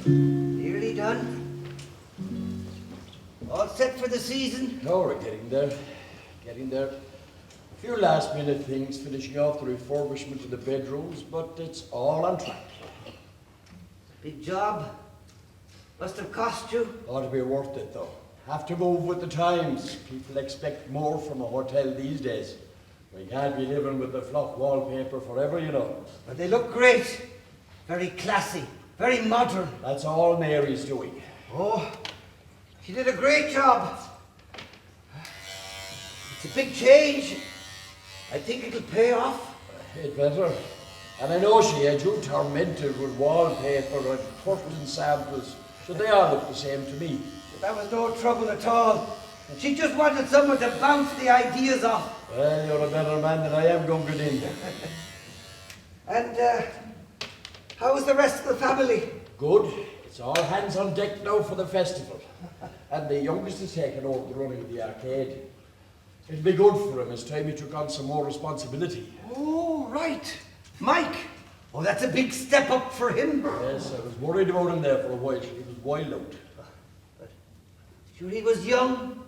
Nearly done? All set for the season? No, we're getting there. Getting there. A few last minute things, finishing off the refurbishment of the bedrooms, but it's all on track. Big job. Must have cost you. Ought to be worth it though. Have to move with the times. People expect more from a hotel these days. We can't be living with the fluff wallpaper forever, you know. But they look great. Very classy. Very modern. That's all Mary's doing. Oh, she did a great job. It's a big change. I think it'll pay off. It better. And I know she had you tormented with wallpaper and curtain samples, so they all look the same to me. But that was no trouble at all. She just wanted someone to bounce the ideas off. Well, you're a better man than I am, Gungadin. And how's the rest of the family? Good. It's all hands on deck now for the festival. And the youngest has taken over the running of the arcade. It'll be good for him. It's time he took on some more responsibility. Oh, right. Mike. Oh, that's a big step up for him. Yes, I was worried about him there for a while. He was wild out. Sure he was young?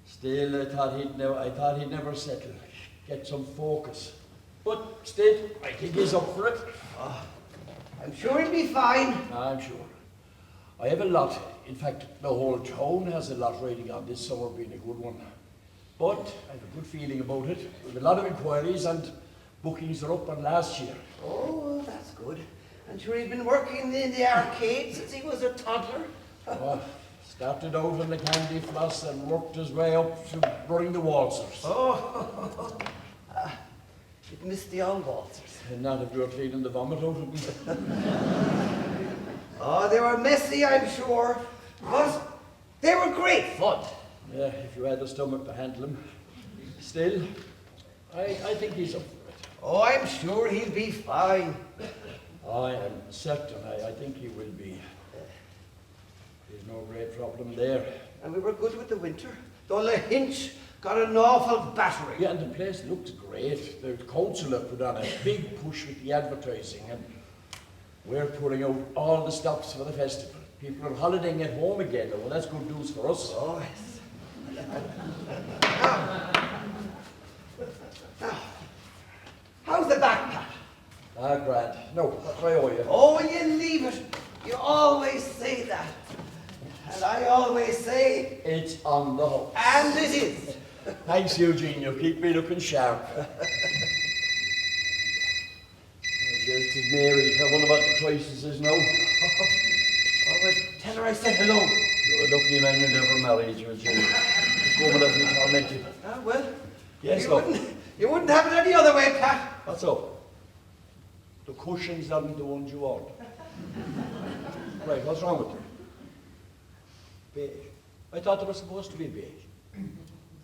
Still, I thought he'd never settle. Get some focus. But still, I think he's up for it. Oh, I'm sure he'll be fine. I'm sure. I have a lot. In fact, the whole town has a lot riding on this summer being a good one. But I have a good feeling about it. We have a lot of inquiries and bookings are up on last year. Oh, that's good. I'm sure he's been working in the arcade since he was a toddler. Started out on the candy floss and worked his way up to running the waltzers. Oh, you'd missed the old waltzers. And not if you were cleaning the vomit out of them. Oh, they were messy, I'm sure, but they were great fun. Yeah, if you had the stomach to handle them. Still, I think he's up for it. Oh, I'm sure he'll be fine. I am certain I think he will be. There's no great problem there. And we were good with the winter. Though the Hinch got an awful battering. Yeah, and the place looked great. The council have put on a big push with the advertising, and we're putting out all the stops for the festival. People are holidaying at home again. Well, that's good news for us. Oh, yes. Now, how's the back, Pat? Grand. No, what do I owe you? Oh, you leave it. You always say that. And I always say... It's on the hook. And it is. Thanks, Eugene. You keep me looking sharp. There's to Mary. I wonder what the crisis is now. Oh, well, tell her I said hello. You're a lovely man you never married, Eugene. This woman has me tormented. Ah, well, Yes, you wouldn't have it any other way, Pat. What's up? The cushions aren't the ones you want. Right, what's wrong with them? Beige. I thought they were supposed to be beige.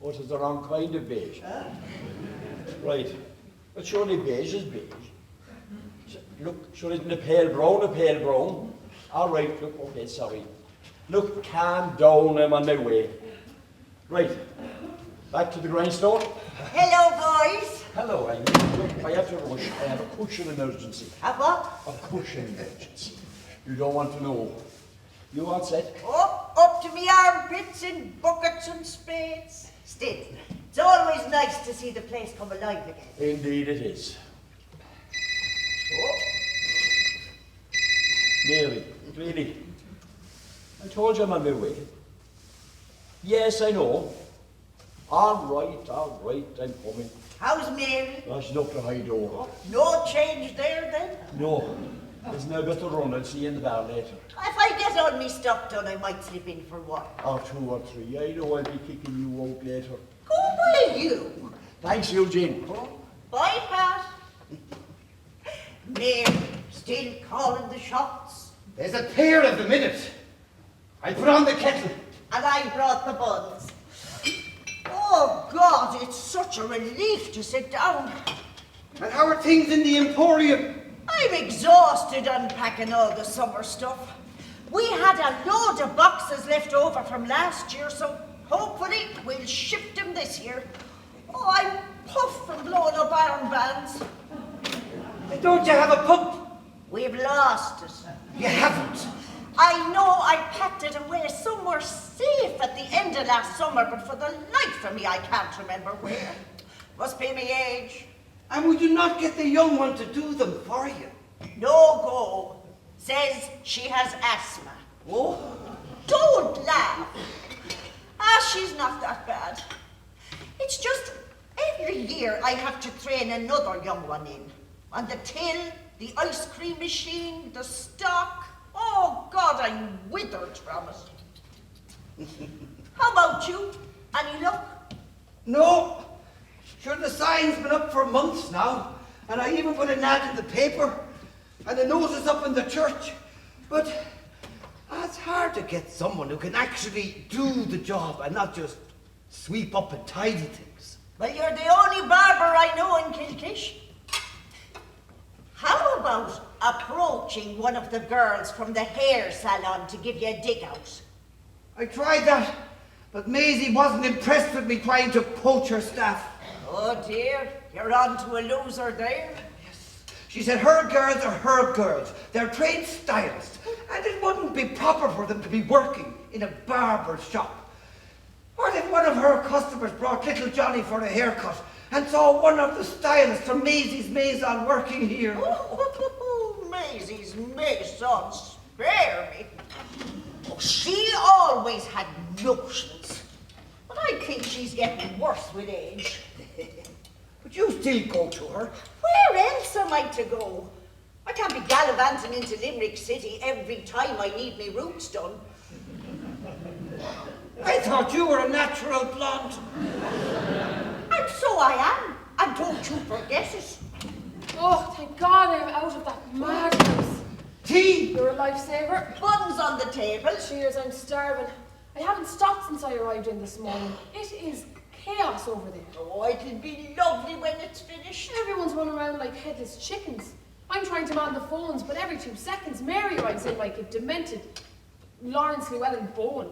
Oh, it's the wrong kind of beige. Right. But surely beige is beige. Look, sure isn't a pale brown? All right, look, okay, sorry. Look, calm down, I'm on my way. Right, back to the grindstone. Hello, boys. Hello, Amy. Look, I have to rush. I have a cushion emergency. Have what? A cushion emergency. You don't want to know. You all set? Up to me armpits in buckets and spades. Still, it's always nice to see the place come alive again. Indeed it is. Mary, really, I told you I'm on my way. Yes, I know. All right, I'm coming. How's Mary? Oh, she's up to high door. No change there then? No, there's no better run. I'll see you in the bar later. If I get all me stuff done, I might slip in for one. Or 2 or 3. I know I'll be kicking you out later. Go away, you. Thanks, Eugene. Bye, Pat. Mary, still calling the shots. There's a pair of them in it. I put on the kettle. And I brought the buns. Oh, God, it's such a relief to sit down. And how are things in the Emporium? I'm exhausted unpacking all the summer stuff. We had a load of boxes left over from last year, so hopefully we'll ship them this year. Oh, I'm puff from blowing up iron bands. Don't you have a pump? We've lost it. You haven't. I know I packed it away somewhere safe at the end of last summer, but for the life of me, I can't remember where. Must be my age. And would you not get the young one to do them for you? No go. Says she has asthma. Oh? Don't laugh. She's not that bad. It's just every year I have to train another young one in. On the till, the ice cream machine, the stock. Oh God, I'm withered from it. How about you? Any luck? No. Sure, the sign's been up for months now, and I even put an ad in the paper, and the notice up in the church. But it's hard to get someone who can actually do the job and not just sweep up and tidy things. Well, you're the only barber I know in Kilkish. How about approaching one of the girls from the hair salon to give you a dig out? I tried that, but Maisie wasn't impressed with me trying to poach her staff. Oh dear, you're on to a loser there. She said her girls are her girls. They're trained stylists, and it wouldn't be proper for them to be working in a barber's shop. What if one of her customers brought little Johnny for a haircut and saw one of the stylists from Maisie's Maison working here? Oh, Maisie's Maison, spare me. Oh, she always had notions. But I think she's getting worse with age. But you still go to her. Where else am I to go? I can't be gallivanting into Limerick City every time I need me roots done. I thought you were a natural blonde. And so I am. And don't you forget it. Oh, thank God I'm out of that madhouse. Tea! You're a lifesaver. Buns on the table. Cheers, I'm starving. I haven't stopped since I arrived in this morning. It is chaos over there. Oh, it'll be lovely when it's finished. Everyone's running around like headless chickens. I'm trying to man the phones, but every 2 seconds Mary writes in like a demented Lawrence Llewellyn Bowen.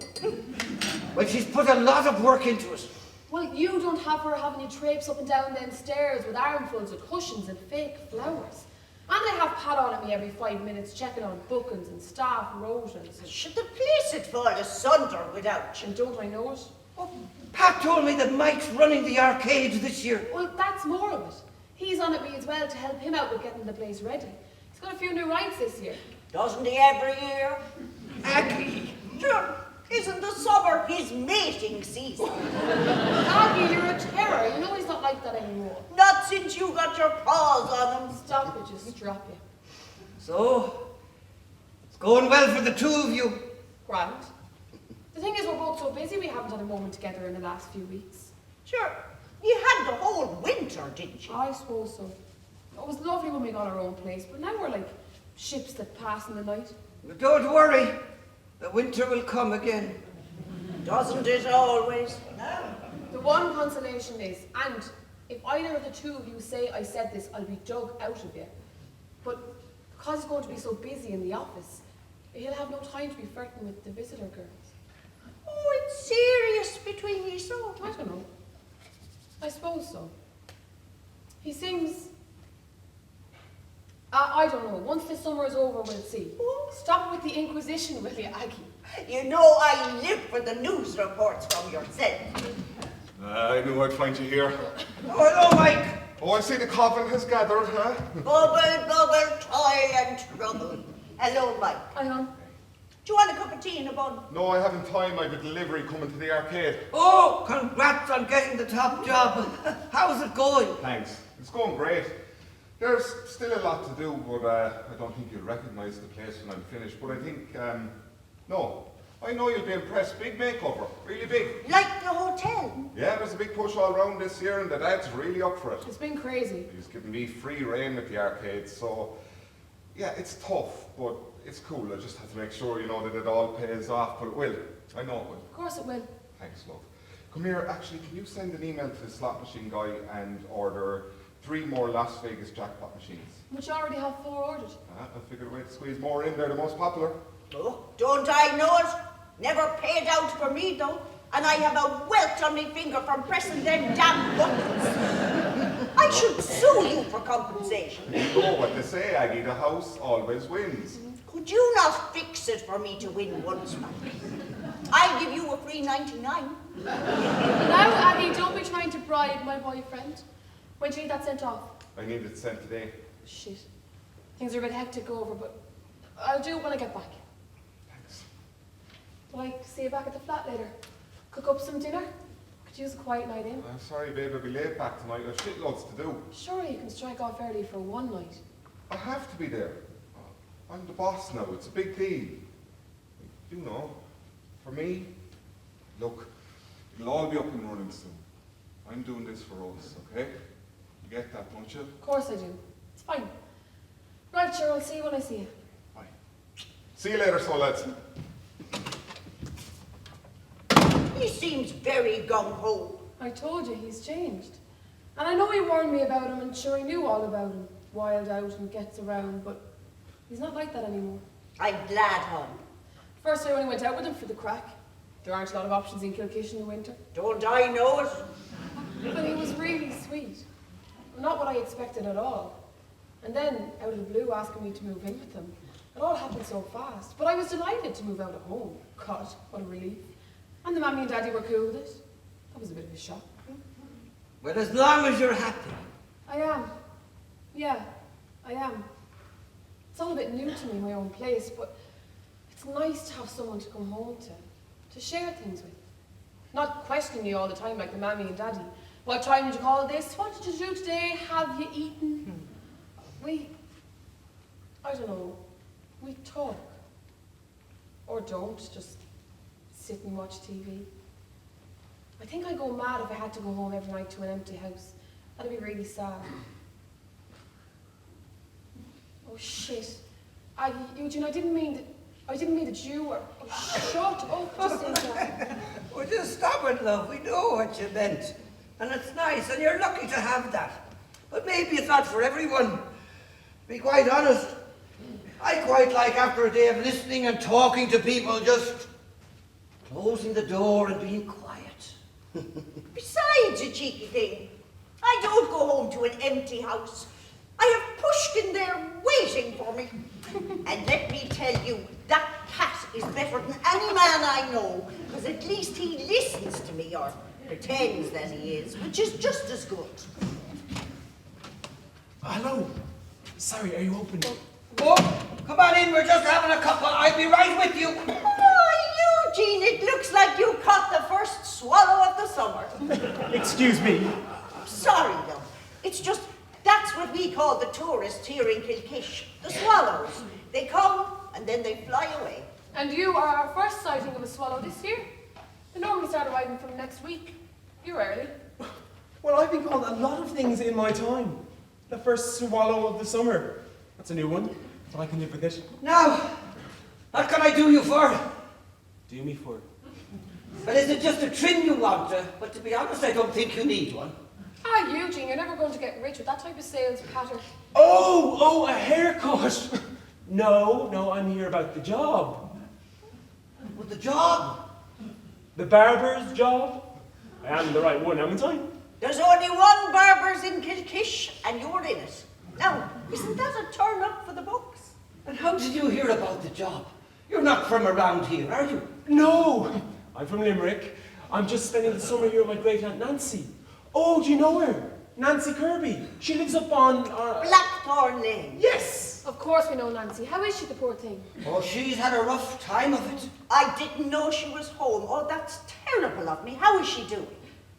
Well, she's put a lot of work into it. Well, you don't have her having you traipse up and down them stairs with armfuls of cushions and fake flowers. And I have Pat on me every 5 minutes checking on bookings and staff rotors. Should the place had fall asunder without you? And don't I know it? Oh, Pat told me that Mike's running the arcade this year. Well, that's more of it. He's on at me as well to help him out with getting the place ready. He's got a few new rides this year. Doesn't he every year? Aggie. Sure, isn't the summer his mating season? Aggie, you're a terror. You know he's not like that anymore. Not since you got your paws on him. Stop it, just drop you. So, it's going well for the two of you. Grant. The thing is, we're both so busy we haven't had a moment together in the last few weeks. Sure, you had the whole winter, didn't you? I suppose so. It was lovely when we got our own place, but now we're like ships that pass in the night. But don't worry, the winter will come again. Doesn't it always? The one consolation is, and if either of the two of you say I said this, I'll be dug out of you. But because he's going to be so busy in the office, he'll have no time to be flirting with the visitor girls. Oh, it's serious between you so. I don't know. I suppose so. He seems... I don't know. Once the summer is over, we'll see. Stop with the inquisition, will you, Aggie? You know I live for the news reports from yourself. I knew I'd find you here. Oh, hello, Mike. Oh, I see the coffin has gathered, huh? Bubble, bubble, toil and trouble. Hello, Mike. Hi, hon. Do you want a cup of tea and a bun? No, I haven't time. I've a delivery coming to the arcade. Oh, congrats on getting the top job. How's it going? Thanks. It's going great. There's still a lot to do, but I don't think you'll recognise the place when I'm finished. But I think, no, I know you'll be impressed. Big makeover, really big. Like the hotel? Yeah, there's a big push all around this year, and the dad's really up for it. It's been crazy. He's given me free reign at the arcade, so yeah, it's tough, but it's cool. I just have to make sure, you know, that it all pays off, but it will. I know it will. Of course it will. Thanks, love. Come here, actually, can you send an email to the slot machine guy and order 3 more Las Vegas jackpot machines? But you already have 4 ordered. I figured a way to squeeze more in. They're the most popular. Oh, don't I know it? Never paid out for me, though. and I have a welt on my finger from pressing them damn buttons. I should sue you for compensation. You know what they say, Aggie, the house always wins. Could you not fix it for me to win once back? I'll give you a free 99. Now, Aggie, don't be trying to bribe my boyfriend. When do you need that sent off? I need it sent today. Shit. Things are a bit hectic over, but I'll do it when I get back. Thanks. Will I see you back at the flat later? Cook up some dinner? Could use a quiet night in. I'm sorry, babe, I'll be late back tonight. I've shitloads to do. Surely you can strike off early for one night. I have to be there. I'm the boss now. It's a big deal. You know, for me, look, it'll all be up and running soon. I'm doing this for us, okay? You get that, don't you? Of course I do. It's fine. Right, sure, I'll see you when I see you. Bye. See you later, so lads. He seems very gung-ho. I told you, he's changed. And I know he warned me about him, and sure I knew all about him. Wild out and gets around, but he's not like that anymore. I'm glad, hon. First I only went out with him for the crack. There aren't a lot of options in Kilkish in the winter. Don't I know it? But he was really sweet. Not what I expected at all. And then, out of the blue, asking me to move in with them. It all happened so fast. But I was delighted to move out of home. God, what a relief. And the mammy and daddy were cool with it. That was a bit of a shock. Well, as long as you're happy. I am. Yeah, I am. It's all a bit new to me, my own place, but it's nice to have someone to come home to share things with. Not questioning you all the time like the mammy and daddy. What time did you call this? What did you do today? Have you eaten? I don't know, we talk. Or don't, just sit and watch TV. I think I'd go mad if I had to go home every night to an empty house. That'd be really sad. Oh shit. Eugene, I didn't mean that you were... Oh, shut up, just inside. Well, just stop it, love. We know what you meant. And it's nice, and you're lucky to have that. But maybe it's not for everyone. To be quite honest, I quite like, after a day of listening and talking to people, just closing the door and being quiet. Besides, you cheeky thing, I don't go home to an empty house. I have Pushkin there waiting for me. And let me tell you, that cat is better than any man I know, because at least he listens to me, or pretends that he is, which is just as good. Hello. Sorry, are you open? Oh, come on in, we're just having a cuppa. I'll be right with you. Oh, Eugene, it looks like you caught the first swallow of the summer. Excuse me. Sorry, though. It's just, that's what we call the tourists here in Kilkish. The swallows. They come, and then they fly away. And you are our first sighting of a swallow this year. They normally start arriving from next week. You're early. Well, I've been called a lot of things in my time. The first swallow of the summer. That's a new one, but I can live with it. Now, what can I do you for? Do me for. Well, is it just a trim you want? But to be honest, I don't think you need one. Ah, Eugene, you're never going to get rich with that type of sales patter. Oh, a haircut. No, I'm here about the job. With the job? The barber's job. I am the right one, haven't I? There's only one barber's in Kilkish, and you're in it. Now, isn't that a turn up for the books? And how did you hear about the job? You're not from around here, are you? No, I'm from Limerick. I'm just spending the summer here with my great aunt Nancy. Oh, do you know her? Nancy Kirby. She lives up on... Blackthorn Lane. Yes! Of course we know Nancy. How is she, the poor thing? Oh, she's had a rough time of it. I didn't know she was home. Oh, that's terrible of me. How is she doing?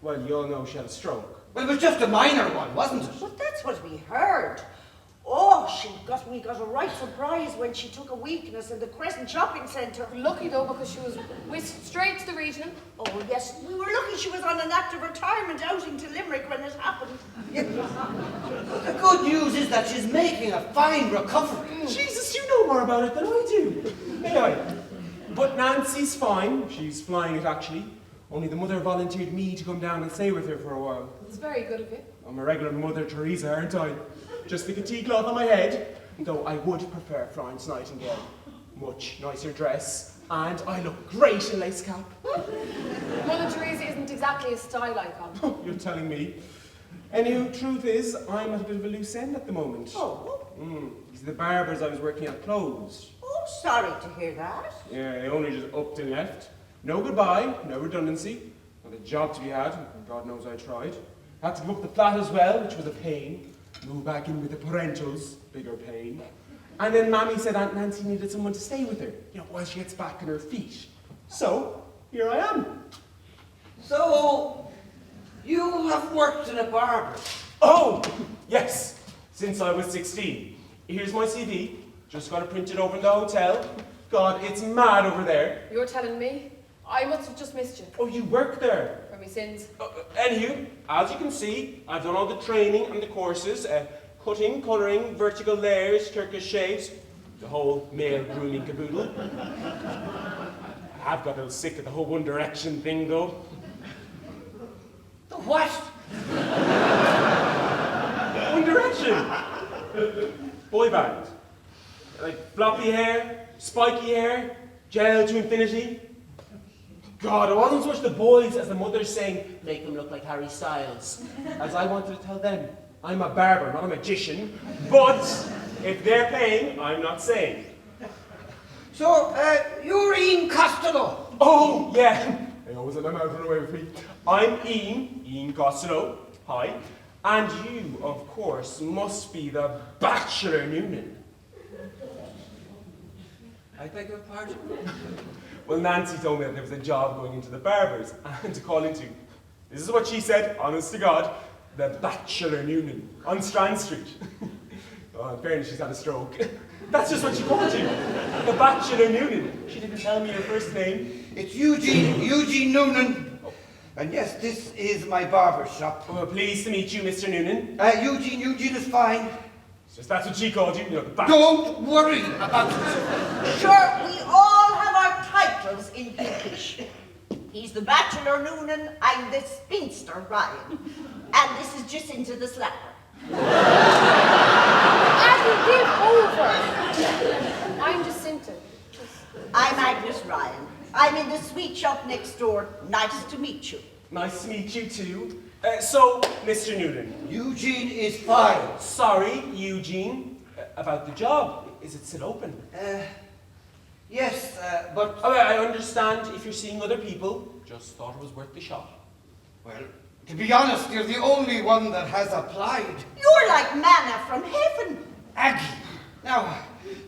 Well, you all know she had a stroke. Well, it was just a minor one, wasn't it? But that's what we heard. Oh, we got a right surprise when she took a weakness in the Crescent Shopping Centre. Lucky though, because she was whisked straight to the region. Oh, yes, we were lucky she was on an active retirement outing to Limerick when it happened. The good news is that she's making a fine recovery. Jesus, you know more about it than I do. Anyway, but Nancy's fine. She's flying it, actually. Only the mother volunteered me to come down and stay with her for a while. It's very good of you. I'm a regular Mother Teresa, aren't I? Just stick a tea cloth on my head, though I would prefer Florence Nightingale. Much nicer dress, And I look great in lace cap. Mother Teresa isn't exactly a style icon. You're telling me. Anywho, truth is, I'm at a bit of a loose end at the moment. Oh, The barbers I was working at closed. oh, sorry to hear that. Yeah, they only just upped and left. No goodbye, no redundancy. Not a job to be had, God knows I tried. Had to give up the flat as well, which was a pain. Move back in with the parentals, bigger pain. And then Mammy said Aunt Nancy needed someone to stay with her, while she gets back on her feet. So, here I am. So, you have worked in a barber. Oh, yes, since I was 16. Here's my CV. Just got to print it over in the hotel. God, it's mad over there. You're telling me? I must have just missed you. Oh, you work there? For me sins. Anywho, as you can see, I've done all the training and the courses. Cutting, colouring, vertical layers, Turkish shaves. The whole male grooming caboodle. I have got a little sick of the whole One Direction thing, though. The what? One Direction! Boy band. Like floppy hair, spiky hair, gel to infinity. God, it wasn't so much the boys as the mothers saying, make them look like Harry Styles. As I wanted to tell them, I'm a barber, not a magician. But if they're paying, I'm not saying. So, you're Ian Costello. Oh, yeah. They always let my mouth run away with me. I'm Ian Costello. Hi. And you, of course, must be the Bachelor Noonan. I beg your pardon? Well, Nancy told me that there was a job going into the barbers and to call into. This is what she said, honest to God, the Bachelor Noonan on Strand Street. Oh, in fairness, she's had a stroke. That's just what she called you, the Bachelor Noonan. She didn't tell me your first name. It's Eugene Noonan. And yes, this is my barber shop. Oh, pleased to meet you, Mr. Noonan. Eugene is fine. It's just that's what she called you, the Bachelor. Don't worry about it. Sure, we all have our titles in Kilkish. He's the Bachelor Noonan, I'm the spinster Ryan. And this is Jacinta the Slapper. Aggie, give over! I'm Jacinta. I'm Agnes Ryan. I'm in the sweet shop next door. Nice to meet you. Nice to meet you too. So, Mr. Noonan. Eugene is fine. Sorry, Eugene, about the job. Is it still open? Yes, but... Oh, I understand if you're seeing other people. Just thought it was worth the shot. Well, to be honest, you're the only one that has applied. You're like manna from heaven. Aggie. Now,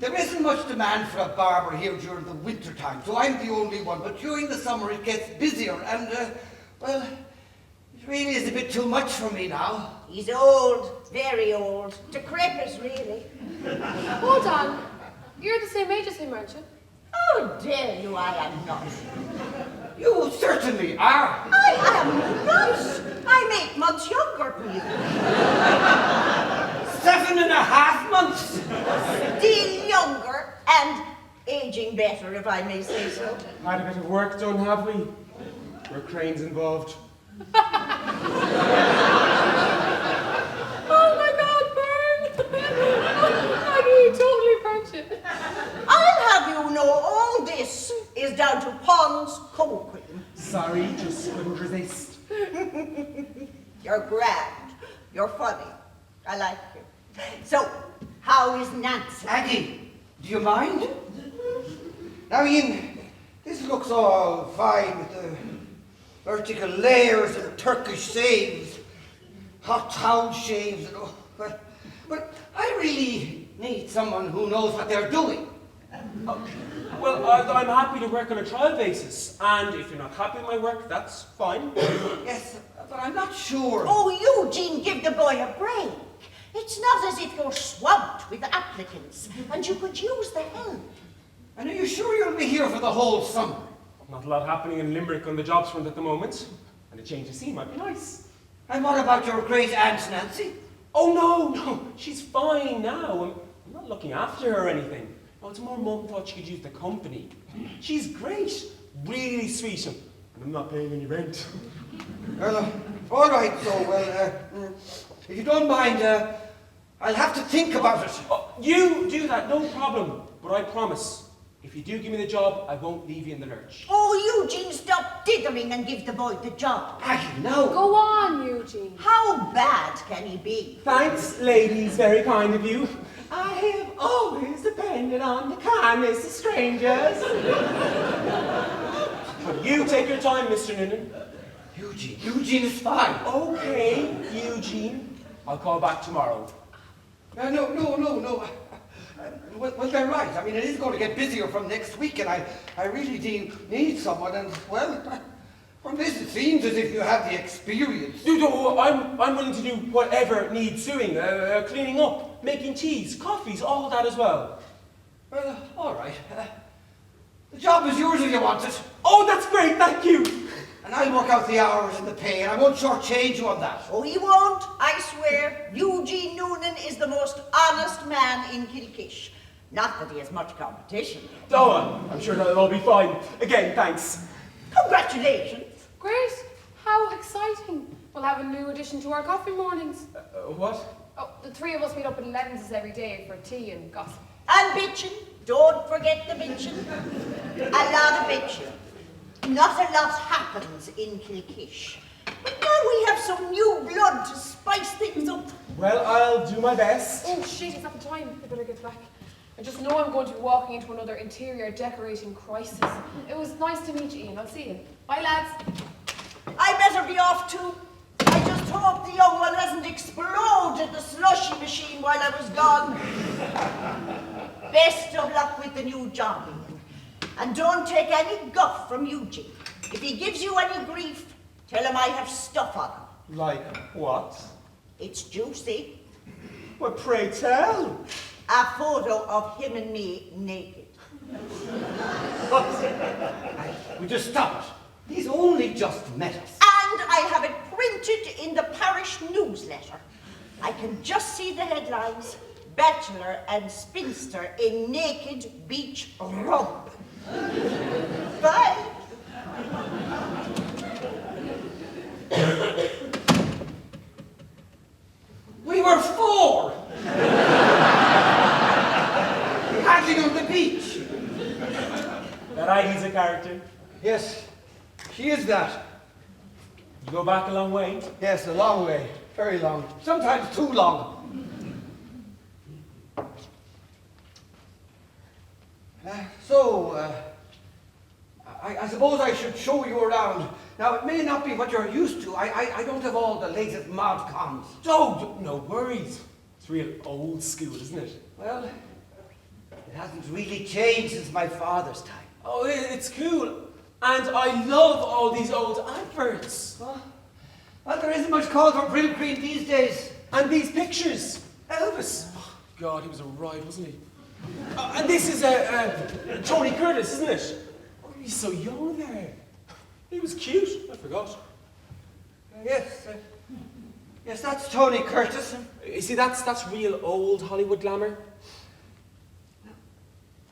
there isn't much demand for a barber here during the winter time, so I'm the only one. But during the summer it gets busier and, well, it really is a bit too much for me now. He's old, very old. Decrepit, really. Hold on. You're the same age as him, aren't you? How dare you, I am not. You certainly are. I am not. I'm 8 months younger than you. 7.5 months. Still younger and aging better, if I may say so. Had a bit of work done, have we? Were cranes involved? Oh my God, burn! Aggie, you totally burnt it. I'll have you know all this is down to Pond's cold cream. Sorry, just couldn't resist. You're grand. You're funny. I like you. So, how is Nancy? Aggie, do you mind? I mean, this looks all fine with the vertical layers and Turkish shaves, hot towel shaves and all. But I really need someone who knows what they're doing. Well, I'm happy to work on a trial basis, and if you're not happy with my work, that's fine. Yes, but I'm not sure. Oh, Eugene, give the boy a break. It's not as if you're swamped with applicants, and you could use the help. And are you sure you'll be here for the whole summer? Not a lot happening in Limerick on the jobs front at the moment, and a change of scene might be nice. And what about your great aunt Nancy? Oh, no, she's fine now. I'm not looking after her or anything. No, it's more Mum thought she could use the company. She's great, really sweet, and I'm not paying any rent. Well, all right, so, well, if you don't mind, I'll have to think about it. Oh, you do that, no problem, but I promise, if you do give me the job, I won't leave you in the lurch. Oh, Eugene, stop dithering and give the boy the job. Aggie, no. Go on, Eugene. How bad can he be? Thanks, ladies, very kind of you. I have always depended on the kindness of strangers. But you take your time, Mr. Noonan. Eugene is fine. Okay, Eugene. I'll call back tomorrow. No. Well, they're right. I mean, it is going to get busier from next week, and I really do need someone. And, well, from this, it seems as if you have the experience. I'm willing to do whatever needs doing. Cleaning up, making teas, coffees, all that as well. Well, all right. The job is yours if you want it. Oh, that's great, thank you. And I'll work out the hours and the pay, and I won't shortchange you on that. Oh, he won't, I swear. Eugene Noonan is the most honest man in Kilkish. Not that he has much competition. Oh, I'm sure that'll all be fine. Again, thanks. Congratulations. Great. How exciting. We'll have a new addition to our coffee mornings. What? Oh, the three of us meet up in Lenses every day for tea and gossip. And bitching. Don't forget the bitching. A lot of bitching. Not a lot happens in Kilkish. But now we have some new blood to spice things up. Well, I'll do my best. Oh shit, it's not the time. I better get back. I just know I'm going to be walking into another interior decorating crisis. It was nice to meet you, Ian. I'll see you. Bye, lads. I better be off too. I just hope the young one hasn't exploded the slushy machine while I was gone. Best of luck with the new job, Ian. And don't take any guff from Eugene. If he gives you any grief, tell him I have stuff on him. Like what? It's juicy. Well, pray tell. A photo of him and me naked. We just stop it. He's only just met us. And I have it printed in the parish newsletter. I can just see the headlines. Bachelor and spinster in naked beach romp. Bye. We were four! Paddling on the beach. That Ivy's a character. Yes, she is that. You go back a long way. Yes, a long way. Very long. Sometimes too long. I suppose I should show you around. Now, it may not be what you're used to. I don't have all the latest mod cons. Oh, no worries. It's real old school, isn't it? Well, it hasn't really changed since my father's time. Oh, it's cool. And I love all these old adverts. Well, there isn't much call for Brill Green these days. And these pictures. Elvis. Oh, God, he was a ride, wasn't he? And this is Tony Curtis, isn't it? Oh, he's so young there. He was cute. I forgot. Yes, that's Tony Curtis. You see, that's real old Hollywood glamour.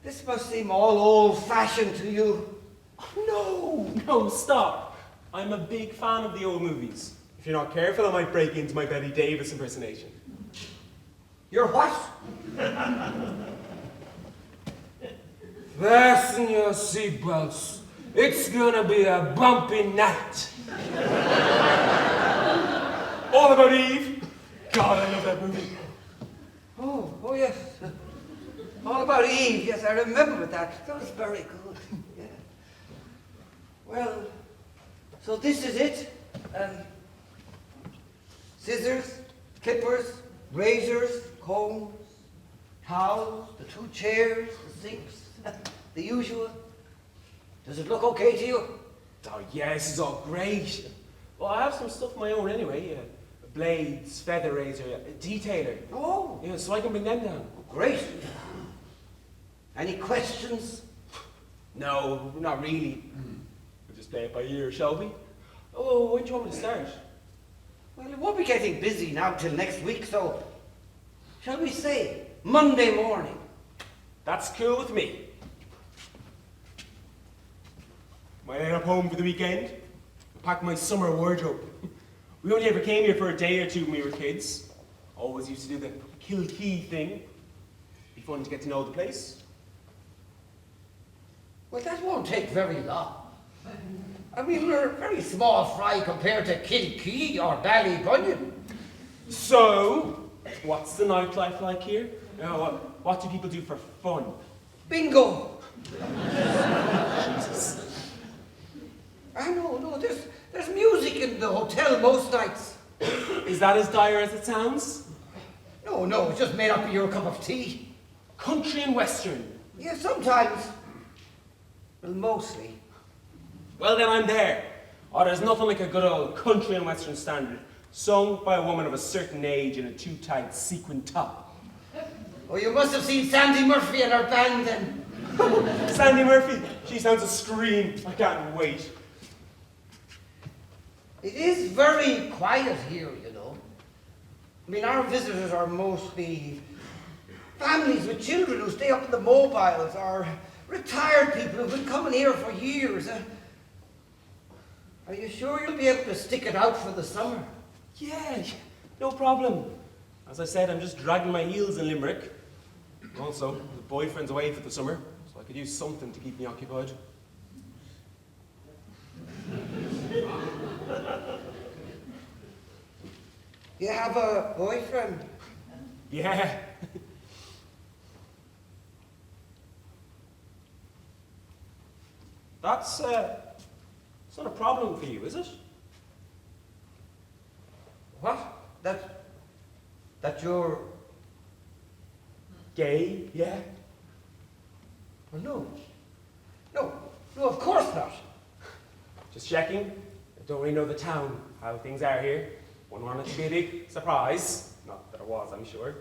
This must seem all old-fashioned to you. Oh, no, stop. I'm a big fan of the old movies. If you're not careful, I might break into my Betty Davis impersonation. You're what? Fasten your seatbelts. It's gonna be a bumpy night. All About Eve. God, I love that movie. Oh yes. All About Eve. Yes, I remember that. That was very good. Yeah. Well, so this is it. Scissors, clippers, razors, combs, towels, the two chairs, the sinks, the usual. Does it look okay to you? Oh, yeah, this is all great. Well, I have some stuff of my own anyway. Blades, feather razor, a detailer. Oh, Yeah, so I can bring them down. great. Any questions? No, not really. We'll just play it by ear, shall we? Oh, when do you want me to start? Well, it won't be getting busy now till next week, so shall we say Monday morning? That's cool with me. Might end up home for the weekend. Pack my summer wardrobe. We only ever came here for a day or two when we were kids. Always used to do the Kilkee thing. Be fun to get to know the place. Well, that won't take very long. I mean, we're a very small fry compared to Kilkee or Ballybunion. So, what's the nightlife like here? What do people do for fun? Bingo! I know, no, there's music in the hotel most nights. Is that as dire as it sounds? No, it's just made up of your cup of tea. Country and western. Yeah, sometimes. Well, mostly. Well, then I'm there. Oh, there's nothing like a good old country and western standard, sung by a woman of a certain age in a too-tight sequin top. Oh, you must have seen Sandy Murphy and her band then. Sandy Murphy, she sounds a scream. I can't wait. It is very quiet here, you know. I mean, our visitors are mostly families with children who stay up in the mobiles, or retired people who've been coming here for years. Are you sure you'll be able to stick it out for the summer? Yeah, no problem. As I said, I'm just dragging my heels in Limerick. Also, the boyfriend's away for the summer, so I could use something to keep me occupied. You have a boyfriend? Yeah. That's it's not a problem for you, is it? What? That you're... Gay, yeah. Well, no, of course not. Just checking. I don't really know the town, how things are here. Wouldn't want it to be a big surprise. Not that it was, I'm sure.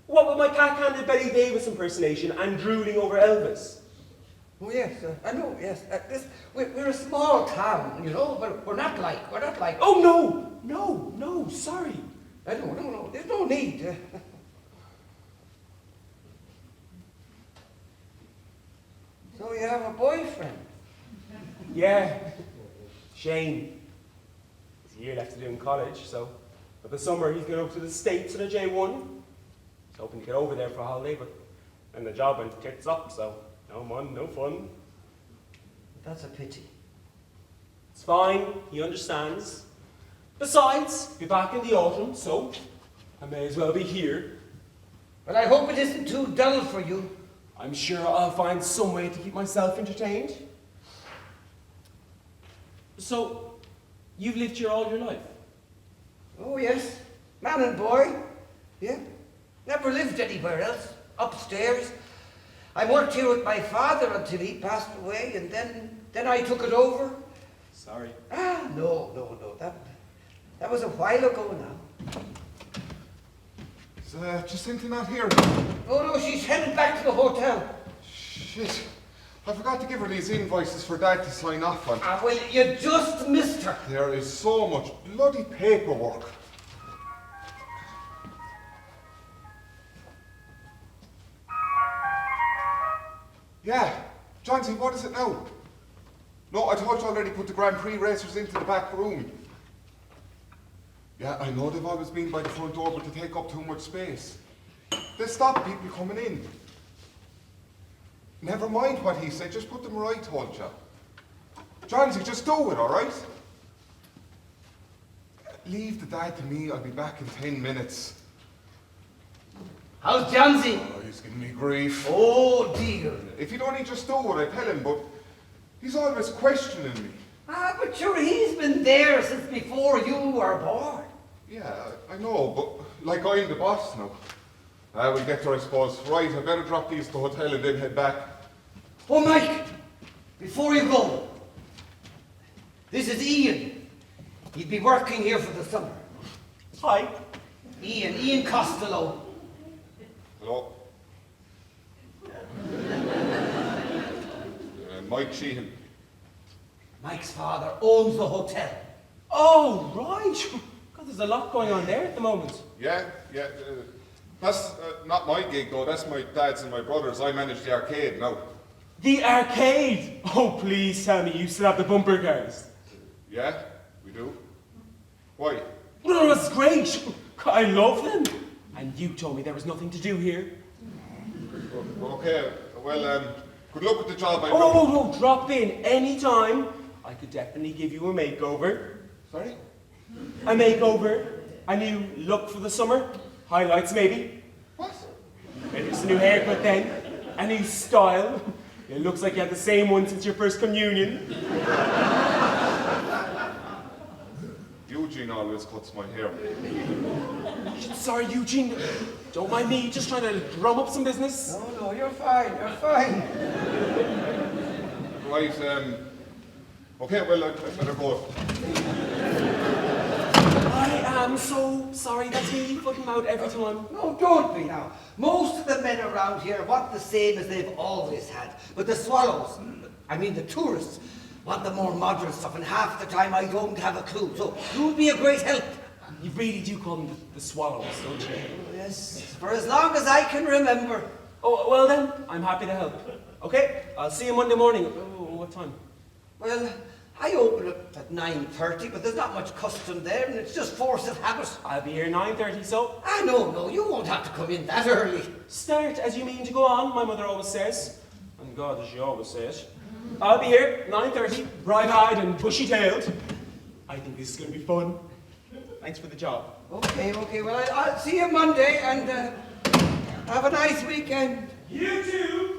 What with my cat-handed Betty Davis impersonation and drooling over Elvis? Oh yes, I know. Yes, we're a small town, you know, but we're not like. Oh no, sorry. No. There's no need. So you have a boyfriend? Yeah. Shane. He's a year left to do in college, so for the summer he's going up to the States in a J1. He's hoping to get over there for a holiday, but then the job went tits up, so no man, no fun. That's a pity. It's fine, he understands. Besides, be back in the autumn, so I may as well be here. But I hope it isn't too dull for you. I'm sure I'll find some way to keep myself entertained. So, you've lived here all your life? Oh yes, man and boy. Yeah, never lived anywhere else. Upstairs. I worked here with my father until he passed away, and then I took it over. Sorry. No. That was a while ago now. Is Jacinta not here? Oh no, she's headed back to the hotel. Shit. I forgot to give her these invoices for Dad to sign off on. Well, you just missed her. There is so much bloody paperwork. Yeah, Johnsy, what is it now? No, I told you already put the Grand Prix racers into the back room. Yeah, I know they've always been by the front door, but they take up too much space. They stop people coming in. Never mind what he said, just put them where I told you. Johnsy, just do it, all right? Leave the dad to me, I'll be back in 10 minutes. How's Johnsy? Oh, he's giving me grief. Oh dear. If he'd only just do what I tell him, but he's always questioning me. But sure, he's been there since before you were born. Yeah, I know, but like I'm the boss now. We'll get there, I suppose. Right, I better drop these at the hotel and then head back. Oh, Mike, before you go, this is Ian. He'd be working here for the summer. Hi. Ian Costello. Hello. Mike Sheehan. Mike's father owns the hotel. Oh, right. God, there's a lot going on there at the moment. Yeah. That's not my gig though, that's my dad's and my brother's. I manage the arcade now. The arcade! Oh, please tell me you still have the bumper cars. Yeah, we do. Why? No, that's great. I love them. And you told me there was nothing to do here. Okay, well, Good luck with the job, Oh, drop in any time. I could definitely give you a makeover. Sorry? A makeover. A new look for the summer. Highlights, maybe. What? Maybe it's a new haircut then. A new style. It looks like you had the same one since your first communion. Eugene always cuts my hair. Sorry, Eugene. Don't mind me, just trying to drum up some business. No, you're fine, you're fine. Right, okay, well, I better go. I am so sorry, that's me putting out every time. No, don't be now. Most of the men around here want the same as they've always had. But the swallows, I mean the tourists, want the more modern stuff, and half the time I don't have a clue. So you'd be a great help. You really do call them the swallows, don't you? Yes, for as long as I can remember. Oh, well then, I'm happy to help. Okay, I'll see you Monday morning. Oh, what time? Well, I open up at 9:30, but there's not much custom there, and it's just force of habit. I'll be here 9:30, so... Ah, no, you won't have to come in that early. Start as you mean to go on, my mother always says. And God, as she always says. I'll be here, 9:30, bright-eyed and bushy-tailed. I think this is going to be fun. Thanks for the job. Okay, well, I'll see you Monday, and have a nice weekend. You too!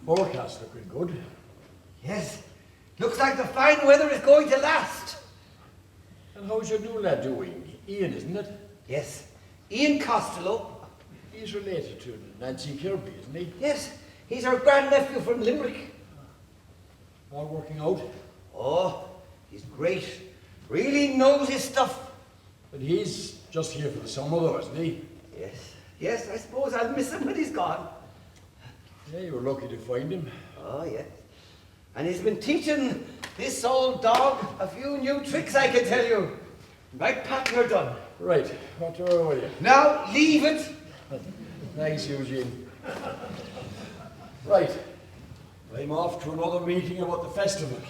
Forecast looking good. Yes, looks like the fine weather is going to last. And how's your new lad doing? Ian, isn't it? Yes, Ian Costello. He's related to Nancy Kirby, isn't he? Yes, he's her grandnephew from Limerick. All working out? Oh, he's great. Really knows his stuff. But he's just here for the summer though, isn't he? Yes, I suppose I'll miss him when he's gone. Yeah, you were lucky to find him. Oh, yes. And he's been teaching this old dog a few new tricks, I can tell you. Right, Pat, you're done. Right, what are you? Now, leave it. Thanks, Eugene. Right, I'm off to another meeting about the festival.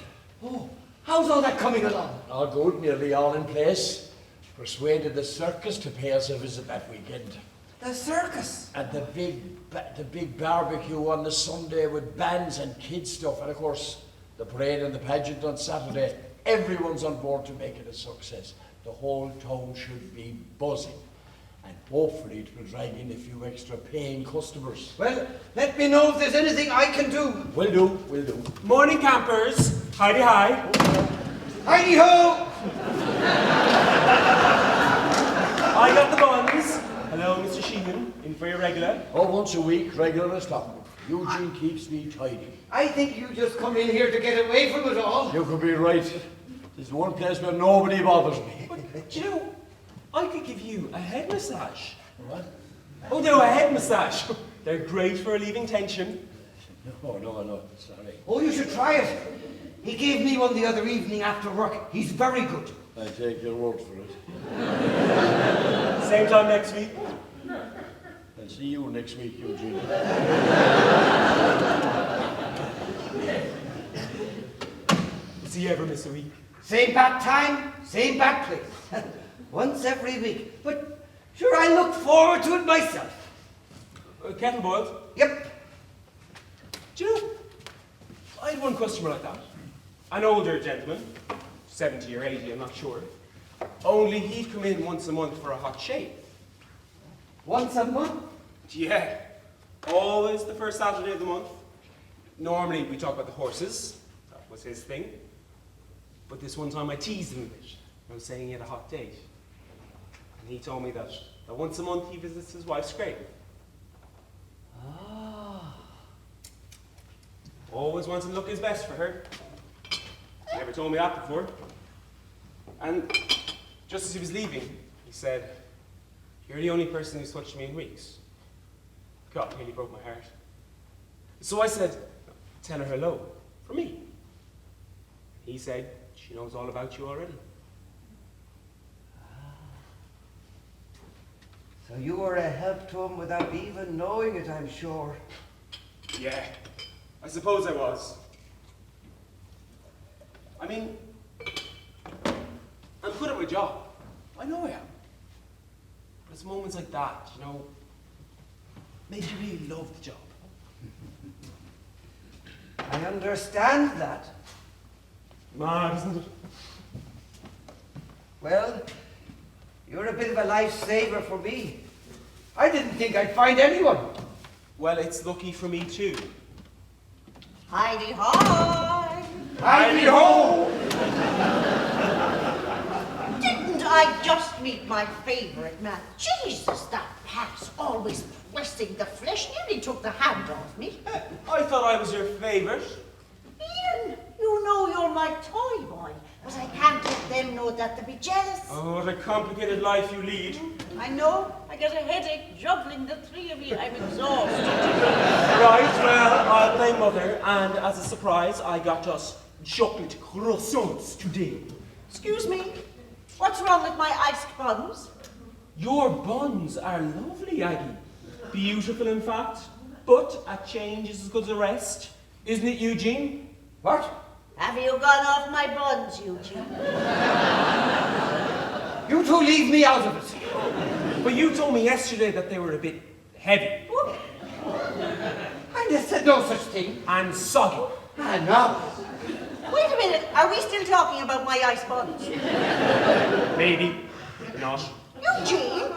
Oh, how's all that coming along? All good, nearly all in place. Persuaded the circus to pay us a visit that weekend. The circus. And the big barbecue on the Sunday with bands and kids stuff. And of course, the parade and the pageant on Saturday. Everyone's on board to make it a success. The whole town should be buzzing. And hopefully it will drag in a few extra paying customers. Well, let me know if there's anything I can do. Will do. Morning, campers. Heidi hi. Heidi ho! I got the buns. Hello, Mr. Sheehan. In for your regular. Oh, once a week, regular as clockwork. Eugene keeps me tidy. I think you just come in here to get away from it all. You could be right. This is one place where nobody bothers me. But, you know, I could give you a head massage. What? Oh, no, a head massage. They're great for relieving tension. No, sorry. Oh, you should try it. He gave me one the other evening after work. He's very good. I take your word for it. Same time next week. I'll see you next week, Eugene. See you ever miss a week. Same back time, same back place. Once every week. But sure, I look forward to it myself. Kettle boiled. Yep. Do you know, I had one customer like that. An older gentleman, 70 or 80, I'm not sure. Only he'd come in once a month for a hot shave. Once a month? Yeah. Always the first Saturday of the month. Normally we talk about the horses. That was his thing. But this one time I teased him a bit. I was saying he had a hot date. And he told me that once a month he visits his wife's grave. Ah. Always wants to look his best for her. He never told me that before. And just as he was leaving, he said, "You're the only person who's touched me in weeks." God, really broke my heart. So I said, "Tell her hello, from me." He said, "She knows all about you already." So you were a help to him without even knowing it, I'm sure. Yeah, I suppose I was. I mean, I'm good at my job. I know I am. But it's moments like that, you know, make you really love the job. I understand that. Mad, isn't it? Well, you're a bit of a lifesaver for me. I didn't think I'd find anyone. Well, it's lucky for me too. Heidi-hi! Heidi-ho! Didn't I just meet my favourite man? Jesus, that Pat's always pressing the flesh nearly took the hand off me. I thought I was your favourite. Ian, you know you're my toy boy, but I can't let them know that they'll be jealous. Oh, what a complicated life you lead. I know, I get a headache juggling the three of you. I'm exhausted. Right, well, I'll play mother, and as a surprise, I got us chocolate croissants today. Excuse me, what's wrong with my iced buns? Your buns are lovely, Aggie. Beautiful, in fact. But a change is as good as a rest. Isn't it, Eugene? What? Have you gone off my buns, Eugene? You two leave me out of it. But you told me yesterday that they were a bit heavy. I just said no such thing. And soggy. Ah, no. Wait a minute, are we still talking about my iced buns? Maybe. Not. Eugene?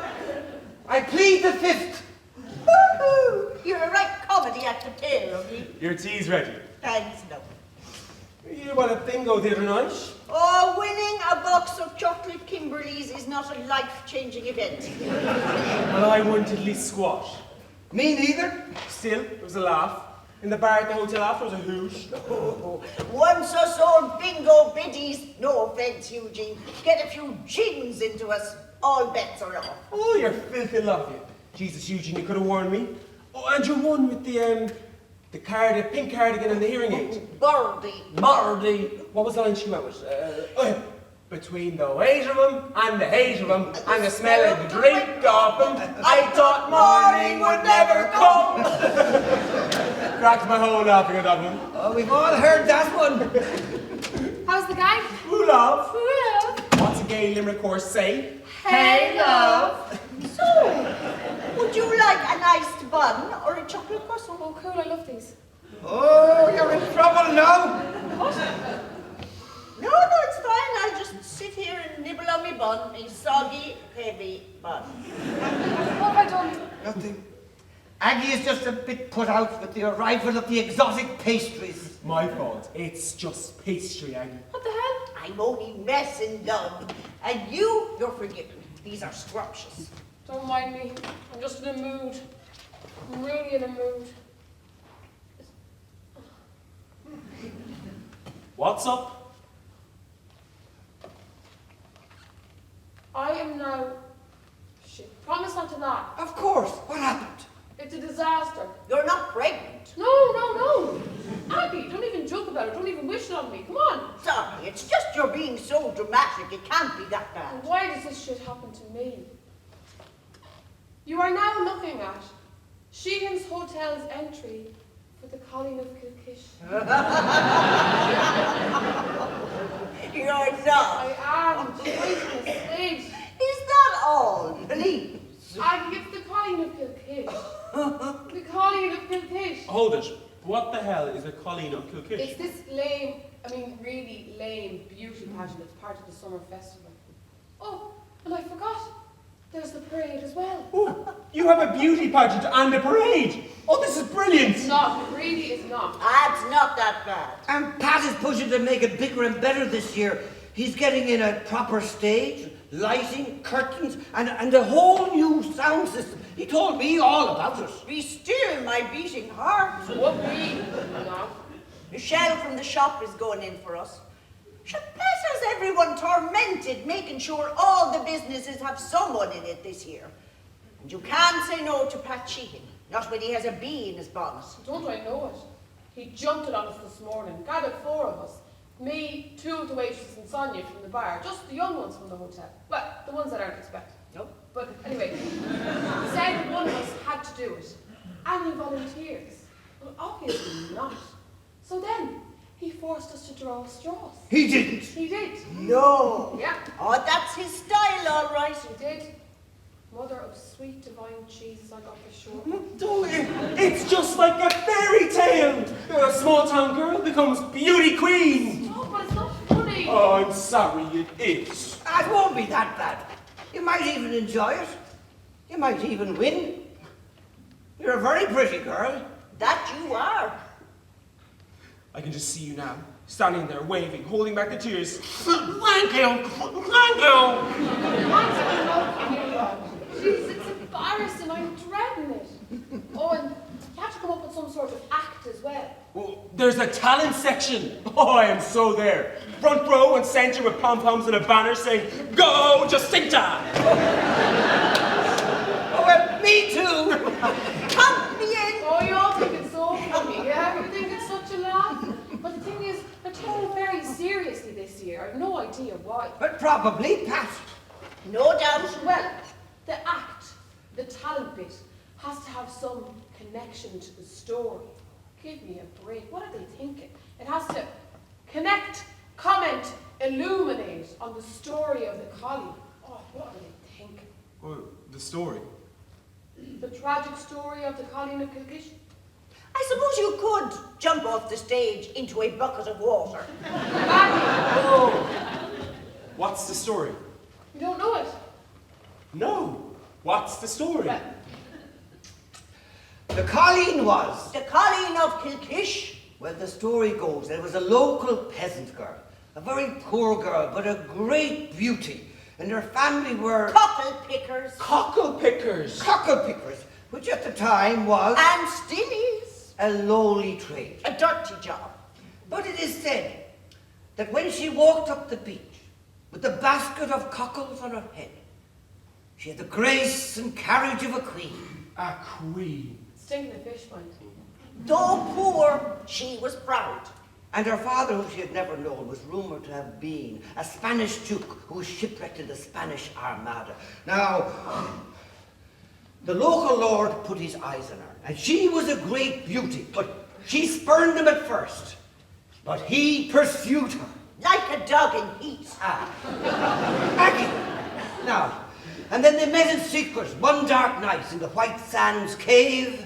I plead the fifth. Woo-hoo! You're a right comedy actor, too, of me. Your tea's ready. Thanks, no. You won a bingo the other night. Oh, winning a box of chocolate Kimberleys is not a life-changing event. Well, I won tiddly squat. Me neither. Still, it was a laugh. In the bar at the hotel after was a hoot. Once us old bingo biddies, no offence, Eugene, get a few gins into us, all bets are off. Oh, you're filthy lovely. Jesus, Eugene, you could have warned me. Oh, and you won with the pink cardigan and the hearing aid. Birdie. Mardy. What was the line she went with? Oh, yeah. Between the weight of them and the hate of them and the smell of the drink of them, I thought morning would never come. Cracked my whole laughing at that one. Oh, we've all heard that one. How's the guy? Who love? Who love? What's a gay Limerick horse say? Hey, love. So, would you like an iced bun or a chocolate croissant? Oh, cool, I love these. Oh, you're in trouble now. What? No, it's fine. I'll just sit here and nibble on my bun, my soggy, heavy bun. What have I done? Nothing. Aggie is just a bit put out with the arrival of the exotic pastries. My fault. It's just pastry, Aggie. What the hell? I'm only messing, love. And you're forgiven. These are scrumptious. Don't mind me. I'm just in a mood. I'm really in a mood. What's up? I am now... Shit, promise not to laugh. Of course. What happened? It's a disaster. You're not pregnant. No. Abby, don't even joke about it. Don't even wish it on me. Come on. Sorry, it's just you're being so dramatic It can't be that bad. And why does this shit happen to me? You are now looking at Sheehan's Hotel's entry for the Colleen of Kilkish. You're not. I am twice a stage. Is that all? Please. And it's the Colleen of Kilkish. The Colleen of Kilkish. Hold it. What the hell is a Colleen of Kilkish? It's this lame, really lame beauty pageant that's part of the summer festival. Oh, and I forgot. There's the parade as well. Oh, you have a beauty pageant and a parade. Oh, this is brilliant. It's not. It really is not. That's not that bad. And Pat is pushing to make it bigger and better this year. He's getting in a proper stage, lighting, curtains, and a whole new sound system. He told me all about it. Be still, my beating heart. What we? No. Michelle from the shop is going in for us. She blesses everyone tormented, making sure all the businesses have someone in it this year. And you can't say no to Pat Sheehan, not when he has a bee in his bonnet. Don't I know it? He jumped it on us this morning, gathered 4 of us. Me, 2 of the waitresses and Sonia from the bar, just the young ones from the hotel. Well, the ones that aren't expected. Nope. But anyway, he said that one of us had to do it. And he volunteers. Well, obviously not. So then, he forced us to draw straws. He didn't. He did. No. Yeah, Oh, that's his style, all right. he did. Mother of sweet divine cheese, I got for sure. Oh, it's just like a fairy tale. A small town girl becomes beauty queen. No, but it's not funny. Oh, I'm sorry, it is. It won't be that bad. You might even enjoy it. You might even win. You're a very pretty girl. That you are. I can just see you now, standing there waving, holding back the tears. Thank you, thank you. Jeez, it's embarrassing. I'm dreading it. Oh, and you have to come up with some sort of act as well. Oh, there's a talent section. Oh, I am so there. Front row and centre with pom-poms and a banner saying, "Go Jacinta!" Oh, well, me too. Count me in. Oh, you all think it's so funny, yeah? You think it's such a laugh? But the thing is, they're taken very seriously this year. I've no idea why. But probably Pat. No doubt. Well, the act, the talent bit, has to have some connection to the story. Give me a break. What are they thinking? It has to connect, comment, illuminate on the story of the collie. Oh, what are they thinking? Oh, the story. The tragic story of the Colleen of Kilkish? I suppose you could jump off the stage into a bucket of water. Oh. What's the story? You don't know it? No. What's the story? Well, The Colleen was. The Colleen of Kilkish. Well, the story goes, there was a local peasant girl. A very poor girl, but a great beauty. And her family were Cockle pickers. Cockle pickers. cockle pickers, which at the time was And still is. a lowly trade. A dirty job. But it is said that when she walked up the beach with the basket of cockles on her head, she had the grace and carriage of a queen. A queen. stinking of fish, mind. Though poor, she was proud. And her father, whom she had never known, was rumoured to have been a Spanish duke who was shipwrecked in the Spanish Armada. Now, the local lord put his eyes on her, and she was a great beauty, but she spurned him at first. But he pursued her. Like a dog in heat. Aggie. Now, and then they met in secret one dark night in the White Sands cave,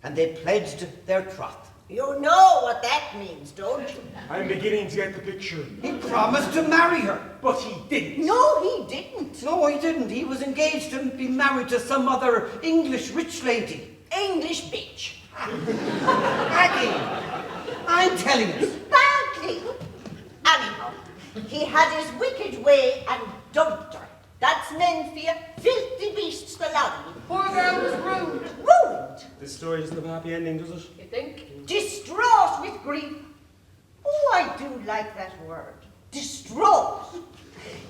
and they pledged their troth. You know what that means, don't you? I'm beginning to get the picture. He promised to marry her. But he didn't. No, he didn't. No, he didn't. He was engaged to be married to some other English rich lady. English bitch. Aggie, I'm telling you. Badly. Anyhow, he had his wicked way and dumped her. That's men for you. Filthy beasts, the laddie. Poor girl was ruined. Ruined. This story doesn't have a happy ending, does it? You think? Distraught with grief. Oh, I do like that word. Distraught.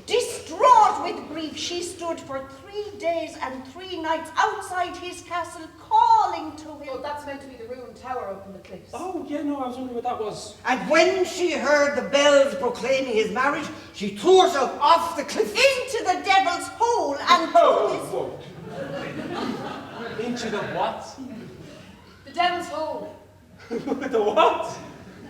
Distraught with grief, she stood for 3 days and 3 nights outside his castle, calling to him. Well, that's meant to be the ruined tower up in the cliffs. Oh, yeah, no, I was wondering what that was. And when she heard the bells proclaiming his marriage, she threw herself off the cliff. Into the devil's hole and Oh, whoa. Into the what? The devil's hole. The what?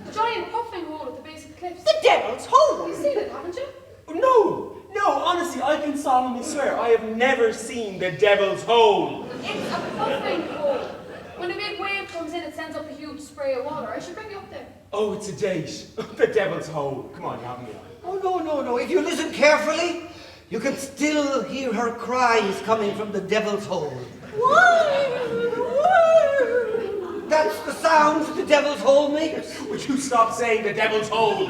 The giant puffing hole at the base of the cliffs. the devil's hole. You've seen it, haven't you? No, honestly, I can solemnly swear I have never seen the devil's hole. It's a puffing hole. When a big wave comes in, it sends up a huge spray of water. I should bring you up there. Oh, it's a date. The devil's hole. Come on, you have me on. Oh, no. If you listen carefully, you can still hear her cries coming from the devil's hole. That's the sounds the devil's hole makes. Would you stop saying the devil's hole?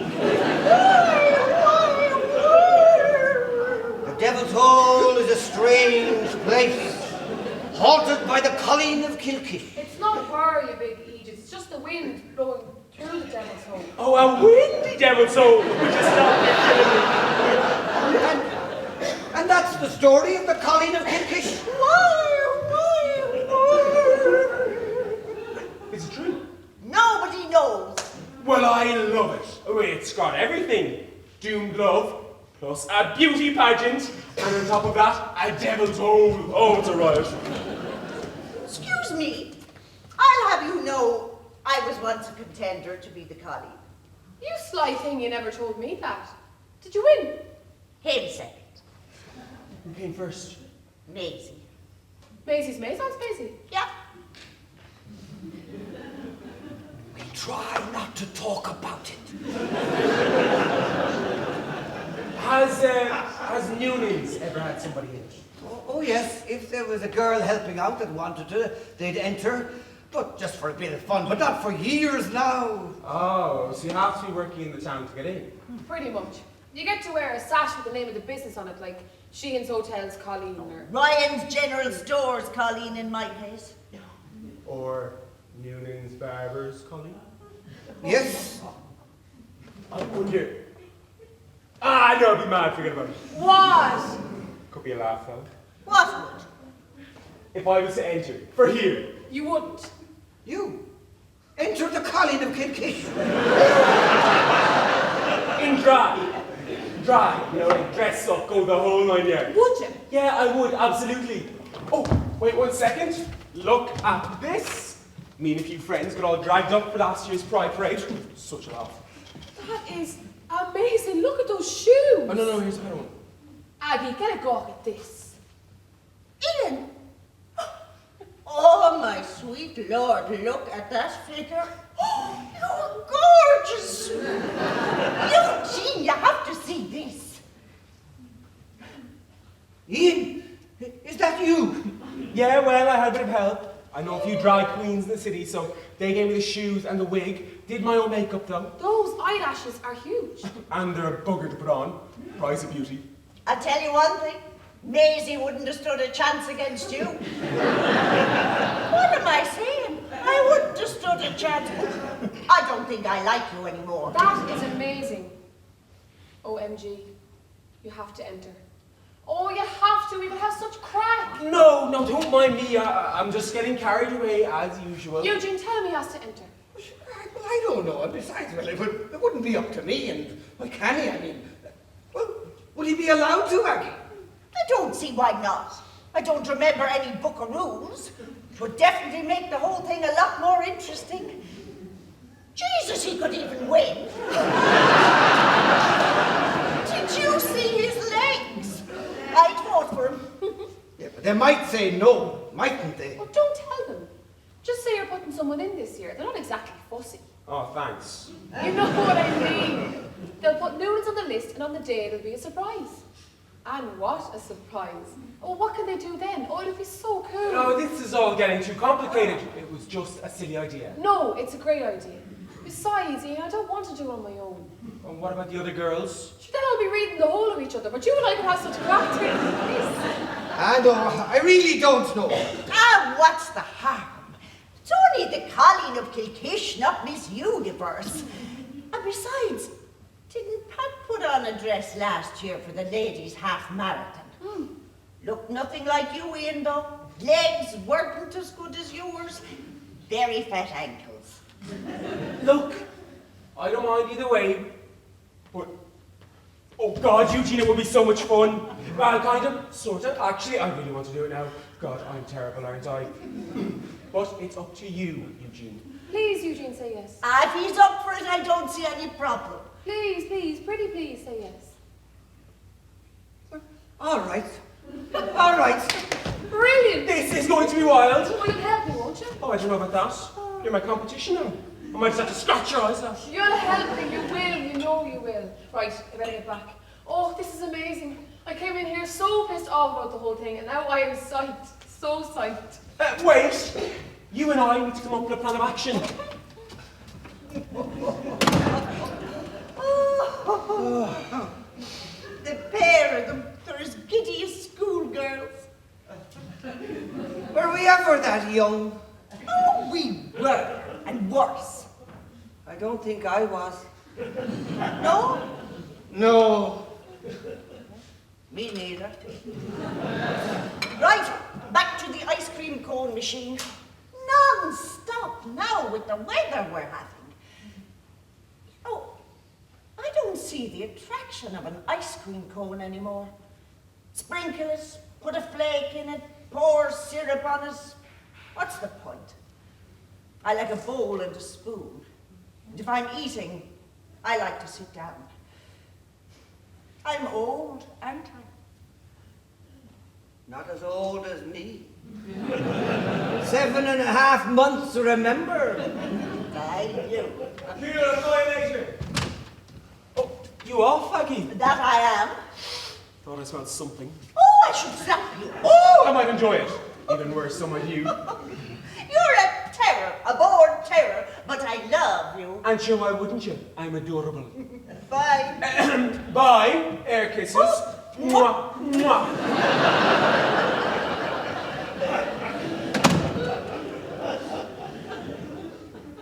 The devil's hole is a strange place, haunted by the Colleen of Kilkish. It's not her, you big Aegis. It's just the wind blowing through the devil's hole. Oh, a windy devil's hole. Would you stop killing me? And that's the story of the Colleen of Kilkish. Is it true? Nobody knows. Well, I love it. Oh, it's got everything. Doomed love, plus a beauty pageant, and on top of that, a devil's hole. Oh, it's a riot. Excuse me. I'll have you know I was once a contender to be the collie. You sly thing, you never told me that. Did you win? Him second. Who came first? Maisie. Maisie's Maisie? That's Maisie. Yeah. We try not to talk about it. Has Noonan's ever had somebody in? Oh, yes, if there was a girl helping out that wanted to, they'd enter. But just for a bit of fun, but not for years now. Oh, so you have to be working in the town to get in? Pretty much. You get to wear a sash with the name of the business on it, like Sheehan's Hotels, Colleen, or... Ryan's General Stores, Colleen, in my case. Or Noonan's Barbers, Colleen? Yes. I wonder... Ah, no, I'd be mad, forget about it. What? Could be a laugh, though. What would? If I was to enter, for here. You wouldn't. You enter the Colleen of Kilkish. In dry. Dry, you know, like dress up, go the whole 9 yards. Would you? Yeah, I would, absolutely. Oh, wait 1 second. Look at this. Me and a few friends got all dragged up for last year's Pride Parade. Such a laugh. That is amazing. Look at those shoes. Oh, no, here's a better one. Aggie, get a gawk at this. Ian! Oh, my sweet lord, look at that figure. Oh, you're gorgeous. Eugene, you have to see this. Ian, is that you? Yeah, well, I had a bit of help. I know a few drag queens in the city, so they gave me the shoes and the wig. Did my own makeup, though. Those eyelashes are huge. And they're a bugger to put on. Price of beauty. I'll tell you one thing. Maisie wouldn't have stood a chance against you. What am I saying? I wouldn't have stood a chance. I don't think I like you anymore. That is amazing. OMG. You have to enter. Oh, you have to. We will have such crack. No, don't mind me. I'm just getting carried away, as usual. Eugene, tell him he has to enter. Well, I don't know. And besides, well, it wouldn't be up to me. And, well, can he? I mean, well, would he be allowed to, Aggie? I don't see why not. I don't remember any book of rules. It would definitely make the whole thing a lot more interesting. Jesus, he could even win. Did you see his legs? I'd vote for him. Yeah, but they might say no, mightn't they? Well, don't tell them. Just say you're putting someone in this year. They're not exactly fussy. Oh, thanks. You know what I mean. They'll put Noonan's on the list, and on the day it'll be a surprise. And what a surprise. Oh, what can they do then? Oh, it'll be so cool. No, this is all getting too complicated. It was just a silly idea. No, it's a great idea. Besides, Ian, I don't want to do it on my own. And what about the other girls? Sure, then I'll be reading the whole of each other, but you and I can have such crack together. I know, I really don't know. Ah, what's the harm? It's only the Colleen of Kilkish, not Miss Universe. And besides, Didn't Pat put on a dress last year for the ladies' half marathon? Looked nothing like you, Ian, though. Legs weren't as good as yours. Very fat ankles. Look, I don't mind either way, but oh God, Eugene, it would be so much fun. Well, kind of, sort of. Actually, I really want to do it now. God, I'm terrible, aren't I? But it's up to you, Eugene. Please, Eugene, say yes. If he's up for it, I don't see any problem. Please, please, pretty please, say yes. All right. All right. Brilliant! This is going to be wild. Will you help me, won't you? Oh, I don't know about that. You're my competition now. I might just have to scratch your eyes out. You'll help me, you will, you know you will. Right, I better get back. Oh, this is amazing. I came in here so pissed off about the whole thing, and now I am psyched. So psyched. Wait! You and I need to come up with a plan of action. The pair of them, they're as giddy as schoolgirls. Were we ever that young? Oh, we were, and worse. I don't think I was. No? No. Me neither. Right, back to the ice cream cone machine. Non-stop now with the weather we're having. Oh, I don't see the attraction of an ice cream cone anymore. Sprinkle it, put a flake in it, pour syrup on it. What's the point? I like a bowl and a spoon. And if I'm eating, I like to sit down. I'm old, aren't I? Not as old as me. 7.5 months, remember? I do. Here, later. Oh, you off, Aggie? That I am. Thought I smelled something. Oh, I should slap you. Oh, I might enjoy it. Even worse, so might you. You're a terror, a born terror, but I love you. And sure, why wouldn't you? I'm adorable. Bye. Bye, air kisses. Mwah, mwah.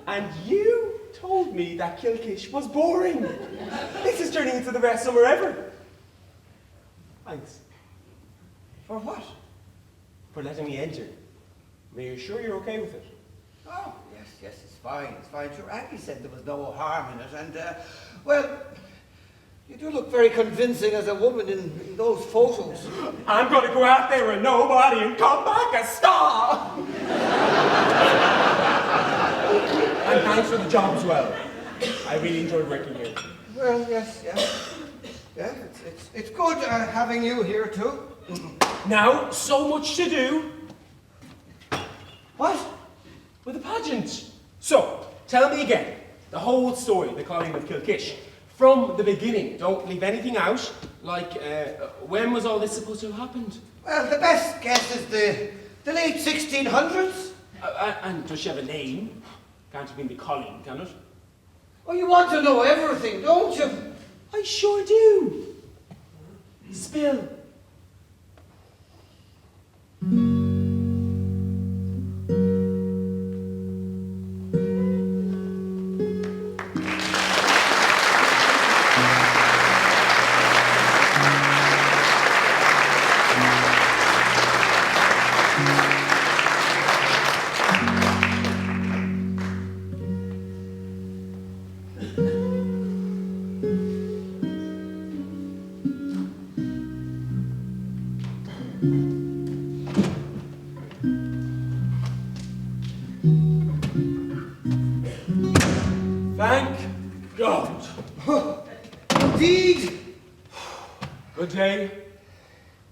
And you told me that Kilkish was boring. This is turning into the best summer ever. Thanks. For what? For letting me enter. Are you sure you're okay with it? Oh, yes, it's fine, Sure, Aggie said there was no harm in it, and, well, you do look very convincing as a woman in those photos. I'm going to go out there a nobody and come back a star! And thanks for the job as well. I really enjoyed working here. Well, yes. Yeah, it's good having you here, too. Now, so much to do. What? With the pageant. So, tell me again, the whole story, the calling of Kilkish. From the beginning, don't leave anything out, like, when was all this supposed to have happened? Well, the best guess is the late 1600s. And does she have a name? Can't have been the Colleen, can it? Oh, you want to know everything, don't you? I sure do. Spill. Thank God. Indeed. Good day.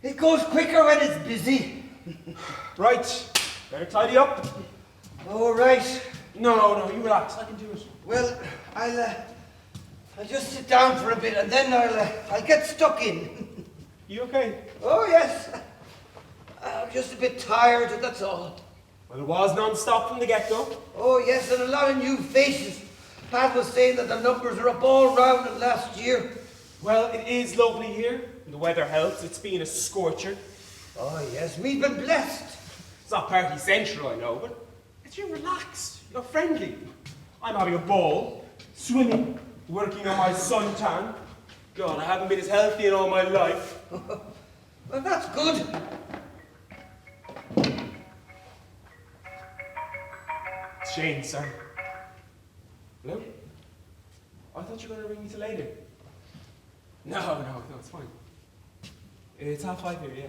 It goes quicker when it's busy. Right, better tidy up. All right. No, you relax, I can do it. Well, I'll just sit down for a bit and then I'll get stuck in. You okay? Oh, yes. I'm just a bit tired, that's all. Well, it was non-stop from the get-go. Oh, yes, and a lot of new faces. Pat was saying that the numbers are up all round it last year. Well, it is lovely here. The weather helps. It's been a scorcher. Oh, yes, we've been blessed. It's not party central, I know, but you're relaxed. You're friendly. I'm having a ball, swimming, working on my suntan. God, I haven't been as healthy in all my life. Well, that's good. It's Shane, sir. Hello? I thought you were going to ring me till later. No, it's fine. It's 5:30 here, yeah.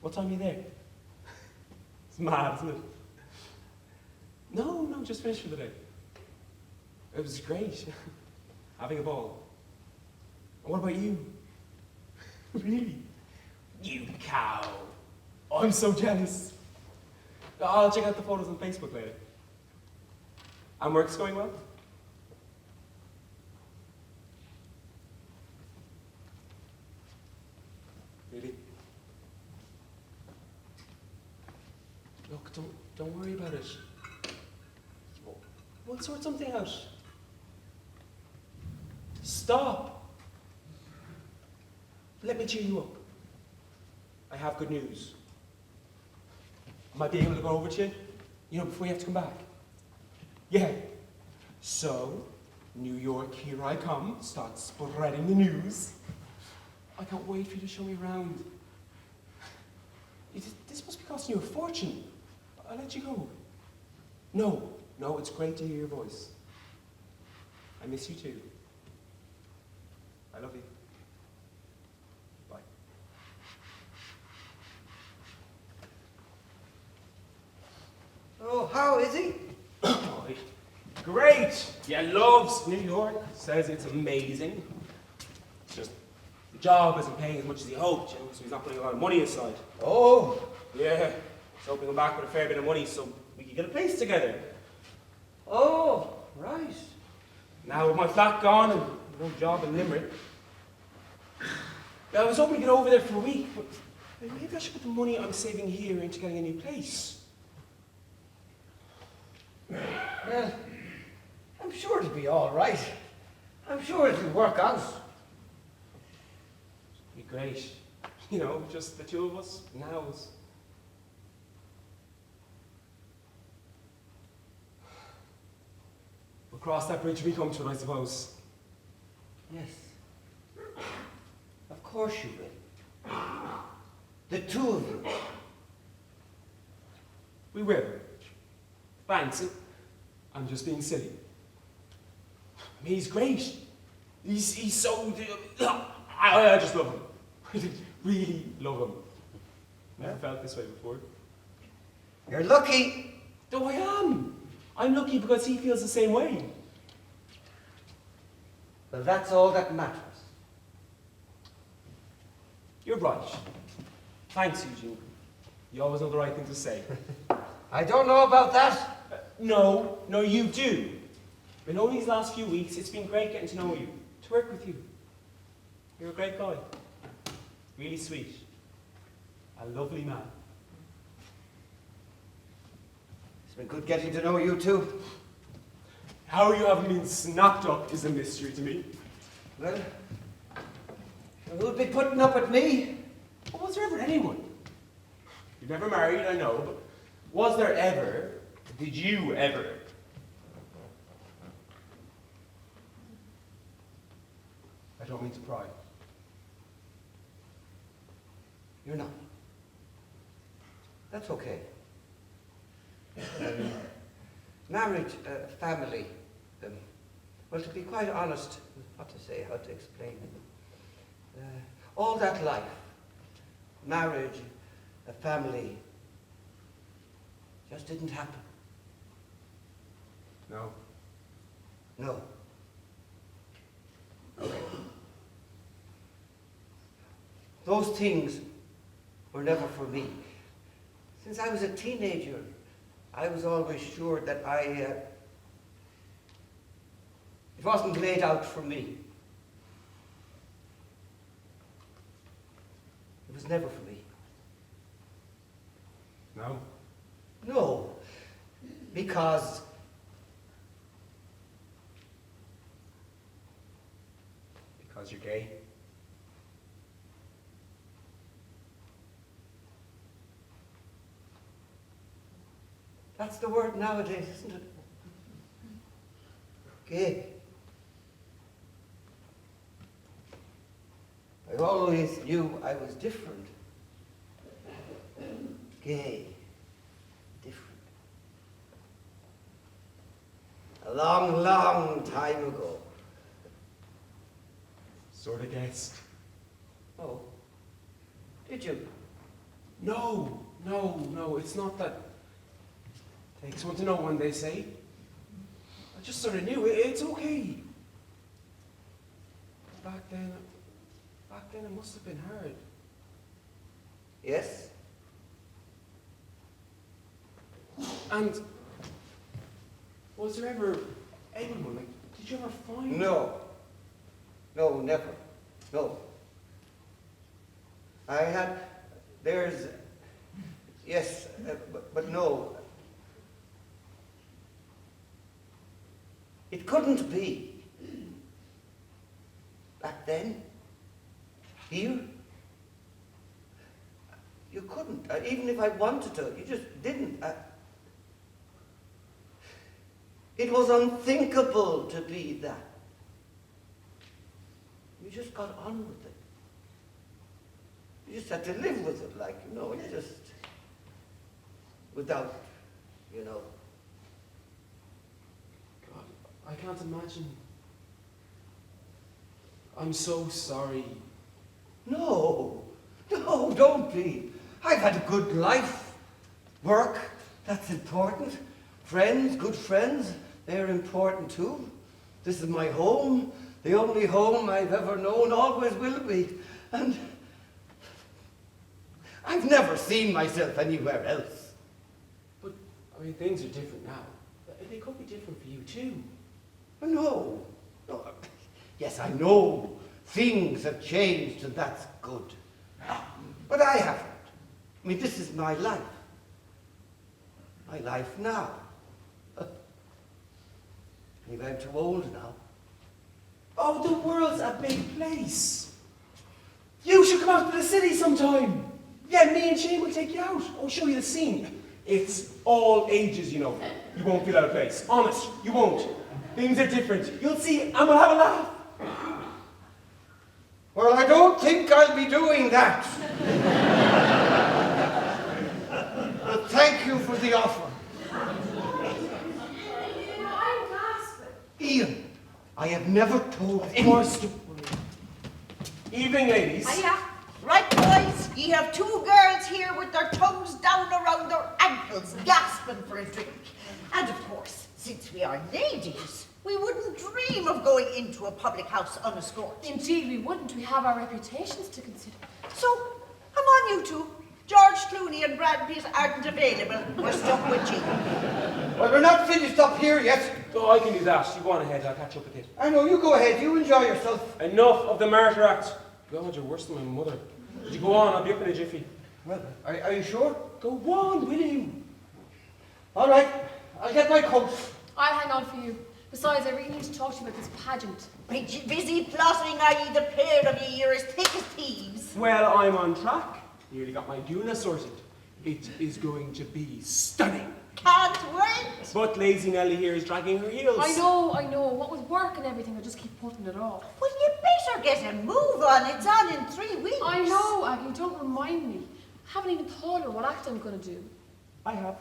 What time are you there? It's mad, isn't it? No, just finished for the day. It was great. Having a ball. And what about you? Really? You cow. I'm so jealous. I'll check out the photos on Facebook later. And work's going well? Really? Look, don't worry about it. We'll sort something out. Stop. Let me cheer you up. I have good news. I might be able to go over to you, before you have to come back. Yeah. So, New York, here I come. Start spreading the news. I can't wait for you to show me around. This must be costing you a fortune. I'll let you go. No, it's great to hear your voice. I miss you too. I love you. Bye. Oh, how is he? Oh, great! Yeah, loves New York. Says it's amazing. It's just the job isn't paying as much as he hoped, so he's not putting a lot of money aside. Oh, Yeah, he's hoping to come back with a fair bit of money so we can get a place together. oh, right. Now with my flat gone and no job in Limerick, I was hoping to get over there for a week, but maybe I should put the money I'm saving here into getting a new place. Well, I'm sure it'll be all right. I'm sure it'll work out. It'd be great. Just the two of us in the house. We'll cross that bridge when we come to it, I suppose. Yes. Of course you will. The two of you. We will. Thanks. I'm just being silly. I mean, he's great. He's so... I just love him. I really love him. Never felt this way before. You're lucky. Though I am. I'm lucky because he feels the same way. Well, that's all that matters. You're right. Thanks, Eugene. You always know the right thing to say. I don't know about that. No, you do. In only these last few weeks, it's been great getting to know you, to work with you. You're a great guy. Really sweet. A lovely man. It's been good getting to know you too. How you haven't been snapped up is a mystery to me. Well, who'd be putting up at me? Well, was there ever anyone? You've never married, I know, but was there ever? Did you ever? I don't mean to pry. You're not. That's okay. Marriage, family. Well, to be quite honest, what to say, how to explain it. All that life, marriage, a family, just didn't happen. No. No. Okay. Those things were never for me. Since I was a teenager, I was always sure that it wasn't laid out for me. It was never for me. No. No, because You're gay? that's the word nowadays, isn't it? Gay. I always knew I was different. Gay. Different. A long, long time ago. Sort of guessed. Oh. Did you? No, it's not that. Takes one to know one, they say. I just sort of knew. It's okay. Back then it must have been hard. Yes? And was there ever anyone, like, did you ever find? No. No, never. No. Yes, but no. It couldn't be. Back then, here, you couldn't. Even if I wanted to, you just didn't. It was unthinkable to be that. You just got on with it. You just had to live with it, like, you just, without, God, I can't imagine. I'm so sorry. No, don't be. I've had a good life. Work, that's important. Friends, good friends, they're important too. This is my home, the only home I've ever known, always will be. And I've never seen myself anywhere else. But, things are different now. They could be different for you too. No. Yes, I know. Things have changed and that's good. But I haven't. This is my life. My life now. Maybe I'm too old now. Oh, the world's a big place. You should come out to the city sometime. Yeah, me and Shane will take you out. I'll show you the scene. It's all ages, You won't feel out of place. Honest, you won't. Things are different. You'll see, and we'll have a laugh. Well, I don't think I'll be doing that. But thank you for the offer. I'm gasping. Ian, I have never told Of anyone. course, don't worry. Evening, ladies. Hiya. Right, boys, ye have two girls here with their tongues down around their ankles, gasping for a drink. And of course, since we are ladies, we wouldn't dream of going into a public house unescorted. Indeed, we wouldn't. We have our reputations to consider. So, come on, you two. George Clooney and Brad Pitt aren't available. We're stuck with you. Well, we're not finished up here yet. Oh, I can do that. You go on ahead. I'll catch up with it. I know, you go ahead. You enjoy yourself. Enough of the martyr act. God, you're worse than my mother. Would you go on? I'll be up in a jiffy. Well, are you sure? Go on, will you? All right, I'll get my coat. I'll hang on for you. Besides, I really need to talk to you about this pageant. Busy plotting, are ye the pair of ye? You're as thick as thieves. Well, I'm on track. Nearly got my Duna sorted. It is going to be stunning. Can't wait. But lazy Nelly here is dragging her heels. I know. What with work and everything, I just keep putting it off. Well, you better get a move on. It's on in 3 weeks. I know, Aggie, don't remind me. I haven't even thought of what act I'm going to do. I have.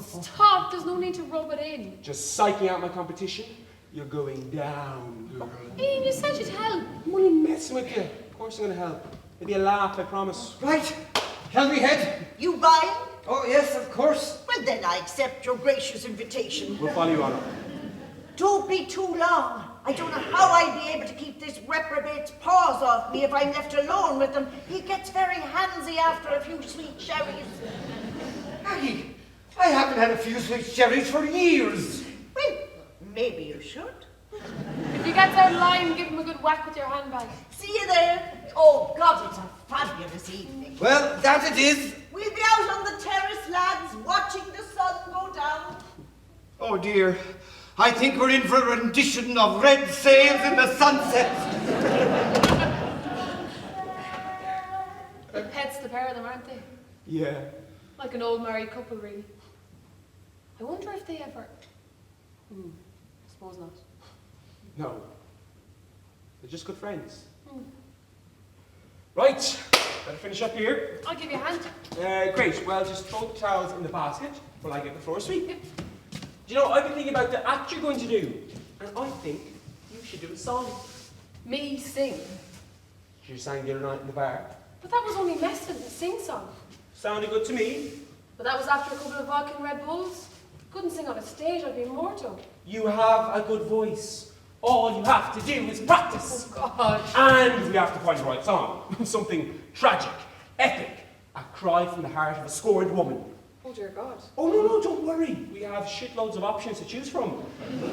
Stop, there's no need to rub it in. Just psyching out my competition. You're going down, girl. Ian, you said you'd help. I'm only messing with you. Of course I'm going to help. Maybe a laugh, I promise. Right, shall we head? You buying? Oh, yes, of course. Well, then I accept your gracious invitation. We'll follow you on up. Don't be too long. I don't know how I'd be able to keep this reprobate's paws off me if I'm left alone with him. He gets very handsy after a few sweet cherries. Aggie, I haven't had a few sweet cherries for years. Well, maybe you should. If he gets out of line, give him a good whack with your handbag. See you there. Oh, God, it's a fabulous evening. Well, that it is. We'll be out on the terrace, lads, watching the sun go down. Oh, dear. I think we're in for a rendition of Red Sails in the Sunset. They're pets, the pair of them, aren't they? Yeah. Like an old married couple, really. I wonder if they ever... I suppose not. No. They're just good friends. Right, better finish up here. I'll give you a hand. Great, well, just throw the towels in the basket while I get the floor sweep. Do you know, I've been thinking about the act you're going to do, and I think you should do a song. Me sing. You sang the other night in the bar. But that was only messing, a sing-song. Sounded good to me. But that was after a couple of vodka and Red Bulls. Couldn't sing on a stage, I'd be immortal. You have a good voice. All you have to do is practice. Oh, God. And we have to find the right song. Something tragic, epic, a cry from the heart of a scorned woman. Oh, dear God. Oh, no, don't worry. We have shitloads of options to choose from.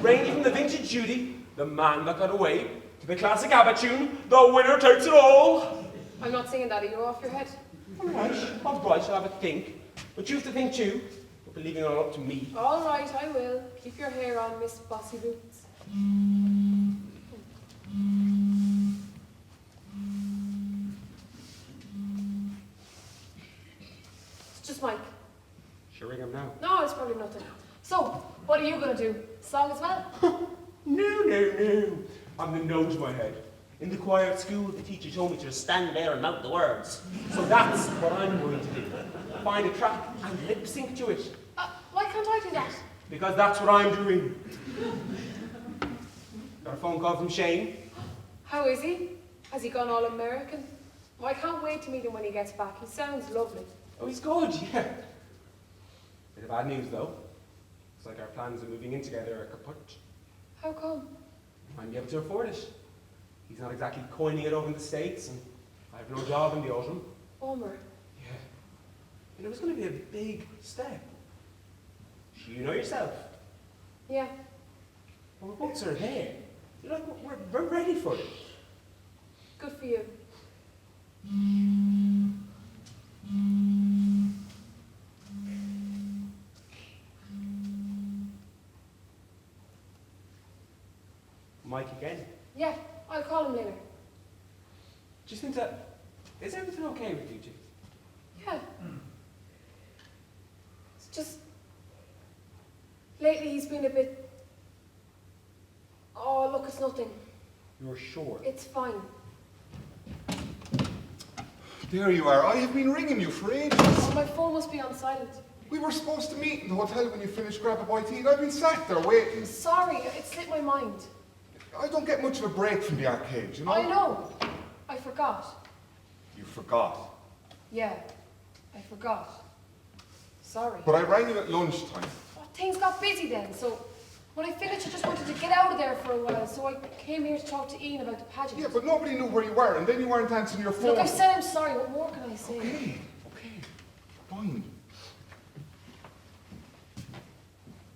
Ranging from the vintage Judy, the man that got away, to the classic ABBA tune, the winner takes it all. I'm not singing that, are you off your head? All right, I'll have a think. But you have to think too. Don't be leaving it all up to me. All right, I will. Keep your hair on, Miss Bossy Boots. It's just Mike. Should ring him now? No, it's probably nothing. So, what are you going to do? Song as well? No. I'm the nose of my head. In the choir at school, the teacher told me to just stand there and mouth the words. So that's what I'm going to do. Find a track and lip sync to it. Why can't I do that? Because that's what I'm doing. Got a phone call from Shane. How is he? Has he gone all American? Well, I can't wait to meet him when he gets back. He sounds lovely. Oh, he's good, yeah. Bit of bad news, though. Looks like our plans of moving in together are kaput. How come? I might be able to afford it. He's not exactly coining it over in the States, and I have no job in the autumn. Bummer. Yeah. And it was going to be a big step. You know yourself. Yeah. Well, we're both sort of there. You know, we're ready for it. Good for you. Mike again. Yeah, I'll call him later. Just think that, is everything okay with you two? Yeah. It's just, lately he's been a bit, oh look, it's nothing. You're sure? It's fine. There you are. I have been ringing you for ages. Oh, my phone must be on silent. We were supposed to meet in the hotel when you finished grab a bite to eat. I've been sat there waiting. Sorry, it slipped my mind. I don't get much of a break from the arcade, you know? I know. I forgot. You forgot. Yeah, I forgot. Sorry. But I rang you at lunchtime. Well, things got busy then, so when I finished I just wanted to get out of there for a while, so I came here to talk to Ian about the pageant. Yeah, but nobody knew where you were, and then you weren't answering your phone. Look, I said I'm sorry, what more can I say? Okay, fine.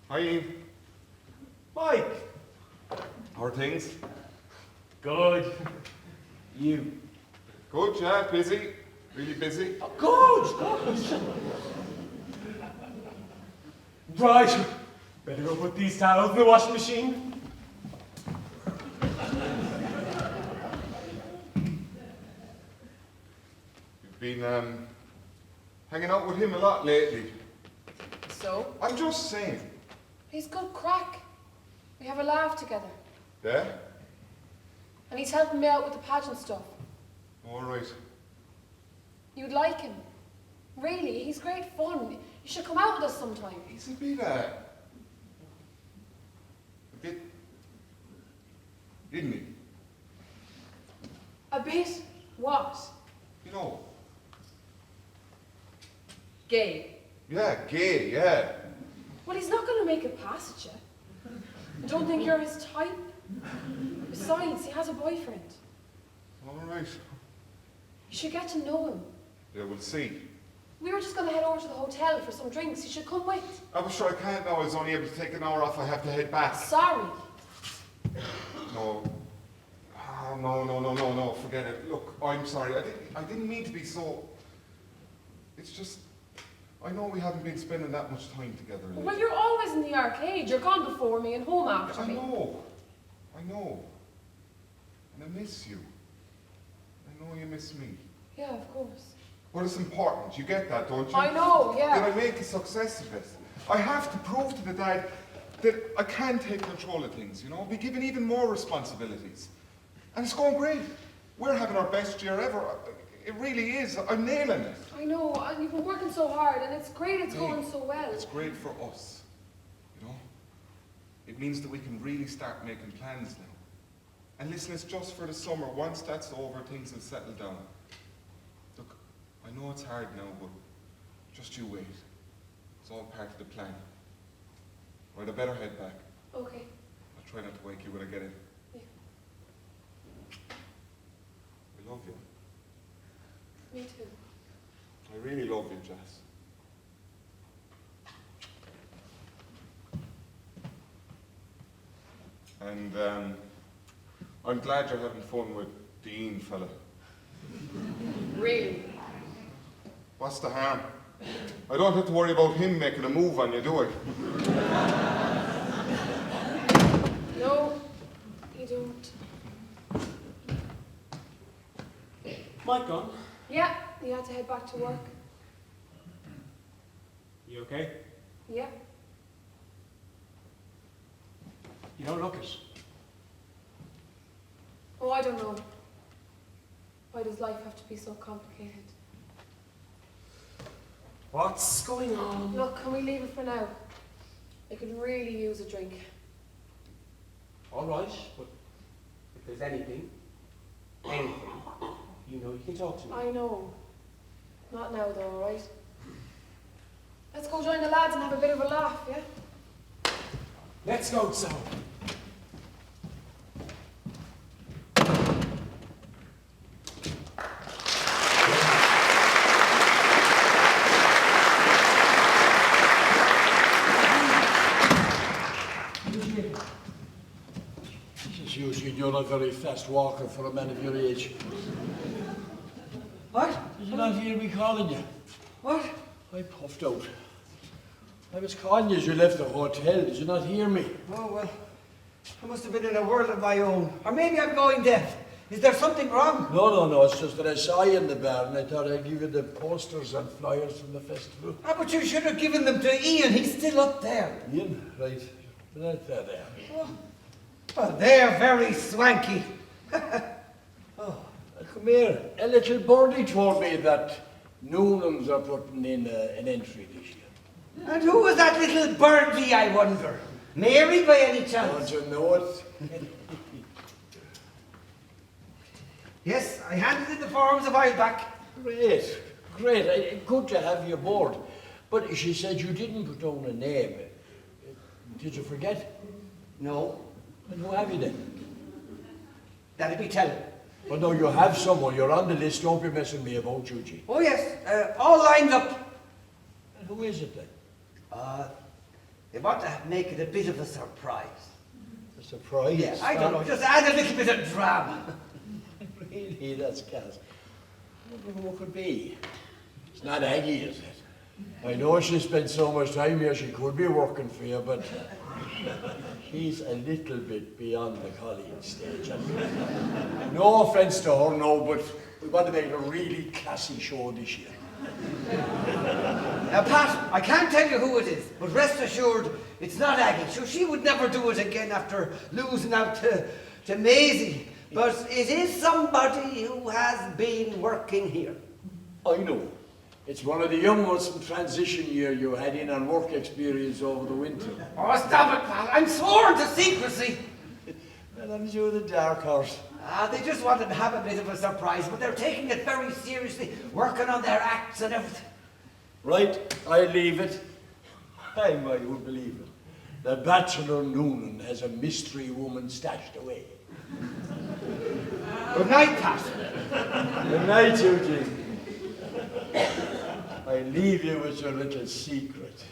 Hi, Ian. Mike! How are things? Good. You? Good, yeah, busy. Really busy. Oh, good. Right. Better go put these towels in the washing machine. You've been, hanging out with him a lot lately. So? I'm just saying. He's good crack. We have a laugh together. Yeah? And he's helping me out with the pageant stuff. All right. You'd like him. Really, he's great fun. You should come out with us sometime. He's a bit, isn't he? A bit what? You know, Gay. yeah, gay, yeah. Well, he's not going to make it past you. I don't think you're his type. Besides, he has a boyfriend. All right. You should get to know him. Yeah, we'll see. We were just going to head over to the hotel for some drinks. You should come with. I was sure I can't now. I was only able to take an hour off. I have to head back. Sorry. No. Oh, no. Forget it. Look, I'm sorry. I didn't mean to be so... It's just... I know we haven't been spending that much time together. Well, you're always in the arcade. You're gone before me and home after I me. know. And I miss you. I know you miss me. Yeah, of course. But it's important. You get that, don't you? I know, yeah. That I make a success of it. I have to prove to the dad that I can take control of things, you know? Be given even more responsibilities. And it's going great. We're having our best year ever. It really is. I'm nailing it. I know, and you've been working so hard, and it's great it's going so well. It's great for us, you know? It means that we can really start making plans now. And listen, it's just for the summer. Once that's over, things will settle down. Look, I know it's hard now, but just you wait. It's all part of the plan. Right, I better head back. Okay. I'll try not to wake you when I get in. Yeah. I love you. Me too. I really love you, Jess. And I'm glad you're having fun with Dean, fella. Really? What's the harm? I don't have to worry about him making a move on you, do I? No, you don't. Mike gone? Yeah, you had to head back to work. You okay? Yeah. You don't look it. Oh, I don't know. Why does life have to be so complicated? What's going on? Look, can we leave it for now? I could really use a drink. All right, but if there's anything, you know you can talk to me. I know. Not now though, alright? Let's go join the lads and have a bit of a laugh, yeah? Let's go, so. You're not a very fast walker for a man of your age. What? Did you not hear me calling you? What? I puffed out. I was calling you as you left the hotel. Did you not hear me? Oh, well, I must have been in a world of my own. Or maybe I'm going deaf. Is there something wrong? No. It's just that I saw you in the bar and I thought I'd give you the posters and flyers from the festival. Ah, but you should have given them to Ian. He's still up there. Ian? Right. Right there. Oh. Well, they're very swanky. Come here. A little birdie told me that Noonans are putting in an entry this year. And who was that little birdie, I wonder? Mary, by any chance? Don't you know it? Yes, I handed in the forms a while back. Great. Good to have you aboard. But she said you didn't put down a name. Did you forget? No, And who have you then? that'd be telling. Well, no, you have someone. You're on the list. Don't be messing me about, Eugene. Oh, yes, all lined up. And who is it then? They want to make it a bit of a surprise. A surprise? Yeah, I don't know, just add a little bit of drama. Really, that's gas. I wonder who it could be. It's not Aggie, is it? I know she spent so much time here, she could be working for you, but she's a little bit beyond the college stage. And no offence to her, no, but we want to make it a really classy show this year. Now, Pat, I can't tell you who it is, but rest assured, it's not Aggie. Sure, she would never do it again after losing out to Maisie. But it is somebody who has been working here. I know. It's one of the young ones from transition year you had in on work experience over the winter. Oh, stop it, Pat. I'm sworn to secrecy. Well, I'm sure the dark horse. They just wanted to have a bit of a surprise, but they're taking it very seriously, working on their acts and everything. Right, I leave it. I would believe it. The Bachelor Noonan has a mystery woman stashed away. Good night, Pat. Good night, Eugene. I leave you with your little secret.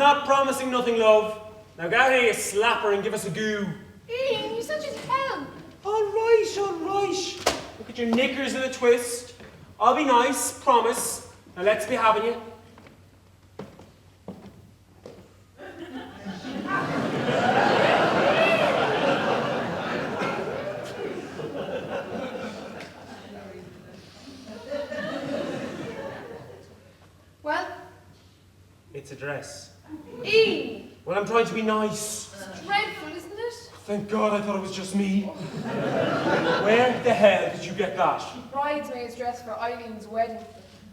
not promising nothing, love. Now go here, you slapper, and give us a goo. Ian, you said you'd help. All right, all right. Look at your knickers in a twist. I'll be nice, promise. Now let's be having you. Well, It's a dress. Ian, Well, I'm trying to be nice. it's dreadful, isn't it? Thank God I thought it was just me. Where the hell did you get that? Bridesmaid's dress for Eileen's wedding.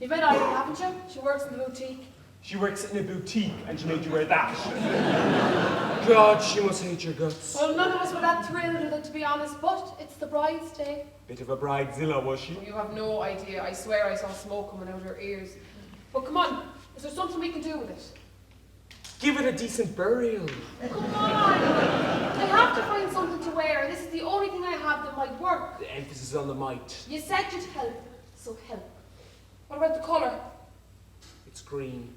You've met Eileen, haven't you? She works in the boutique. She works in a boutique and she made you wear that. God, she must hate your guts. Well, none of us were that thrilled with it, to be honest, but it's the bride's day. Bit of a bridezilla, was she? You have no idea. I swear I saw smoke coming out of her ears. But come on, is there something we can do with it? Give it a decent burial. Come on! I have to find something to wear, and this is the only thing I have that might work. The emphasis on the might. You said you'd help, so help. What about the colour? It's green.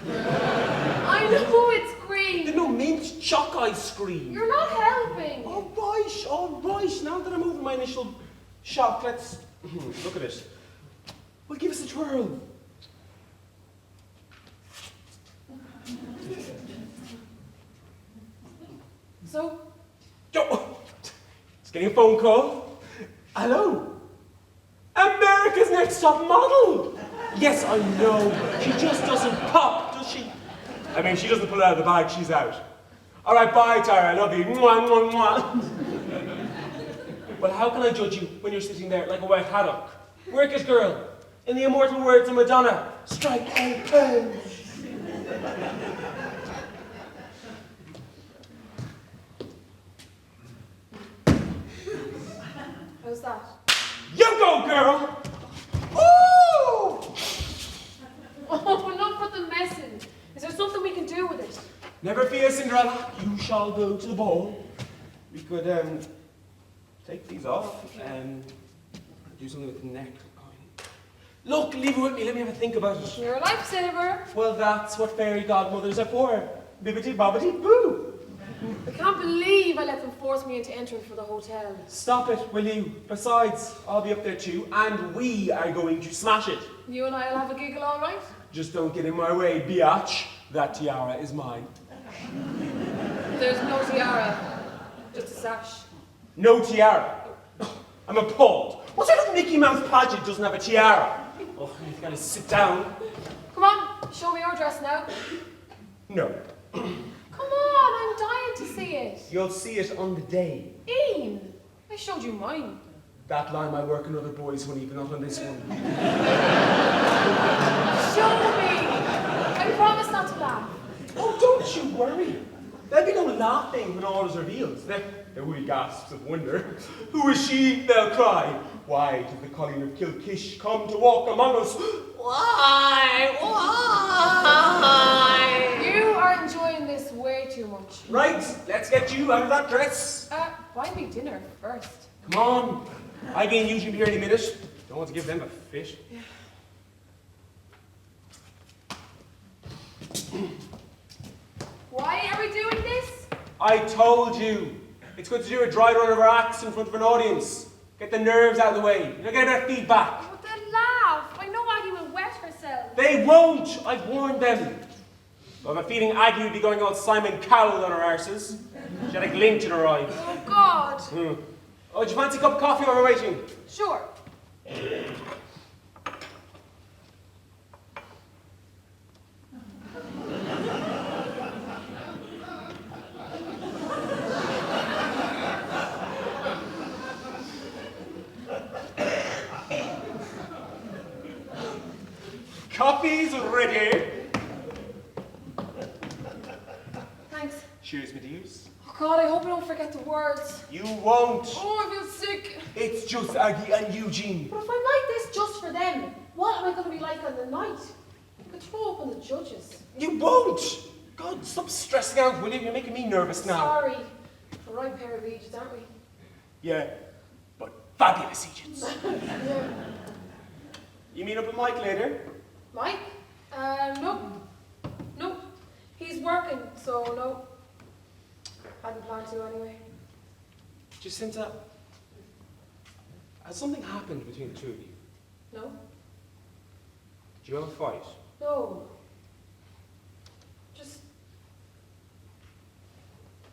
I know it's green! There's no mint chalk ice cream. You're not helping! All right, all right. Now that I'm over my initial shock, let's look at it. Well, give us a twirl. So, Oh, it's getting a phone call. Hello. America's Next Top Model. Yes, I know. She just doesn't pop, does she? I mean, she doesn't pull it out of the bag, she's out. All right, bye, Tara. I love you. Mwah, mwah, mwah. Well, how can I judge you when you're sitting there like a wet haddock? Worker's girl. In the immortal words of Madonna, strike a pose. how's that? You go, girl! Ooh! Oh, enough with the messing. Is there something we can do with it? Never fear, Cinderella. You shall go to the ball. We could, take these off and do something with the neck. Look, leave it with me. Let me have a think about it. You're a lifesaver. Well, that's what fairy godmothers are for. Bibbidi bobbidi boo. I can't believe I let them force me into entering for the hotel. Stop it, will you? Besides, I'll be up there too, and we are going to smash it. You and I'll have a giggle, all right? Just don't get in my way, biatch. That tiara is mine. There's no tiara, just a sash. No tiara. I'm appalled. What sort of Mickey Mouse pageant doesn't have a tiara? Oh, you've got to sit down. Come on, show me your dress now. No. Come on, I'm dying to see it. You'll see it on the day. Ian, I showed you mine. That line might work on other boys, honey, but not on this one. Show me. I promise not to laugh. Oh, don't you worry. There'll be no laughing when all is revealed. There will be gasps of wonder. Who is she? They'll cry. Why did the Colleen of Kilkish come to walk among us? Why? Why? You are enjoying this way too much. Right, let's get you out of that dress. Buy me dinner first. Come on. Eileen usually be here any minute. Don't want to give them a fit. Yeah. Why are we doing this? I told you. It's good to do a dry run of our acts in front of an audience. Get the nerves out of the way. You'll get a bit of feedback. But they'll laugh. I know Aggie will wet herself. They won't. I've warned them. I have a feeling Aggie would be going all Simon Cowell on her arses. She had a glint in her eye. Oh, God. Oh, do you fancy a cup of coffee while we're waiting? Sure. Coffee's ready. Thanks. Cheers, my dears. Oh, God, I hope I don't forget the words. You won't. Oh, I feel sick. It's just Aggie and Eugene. But if I'm like this just for them, what am I going to be like on the night? I could throw up on the judges. You won't. God, stop stressing out, will you? You're making me nervous now. Sorry. The right pair of agents, aren't we? Yeah, but fabulous agents. Yeah. You meet up with Mike later? Mike? No. No. He's He's working, so no. Hadn't planned to anyway. Jacinta, has something happened between the two of you? No? Did you have a fight? No. Just...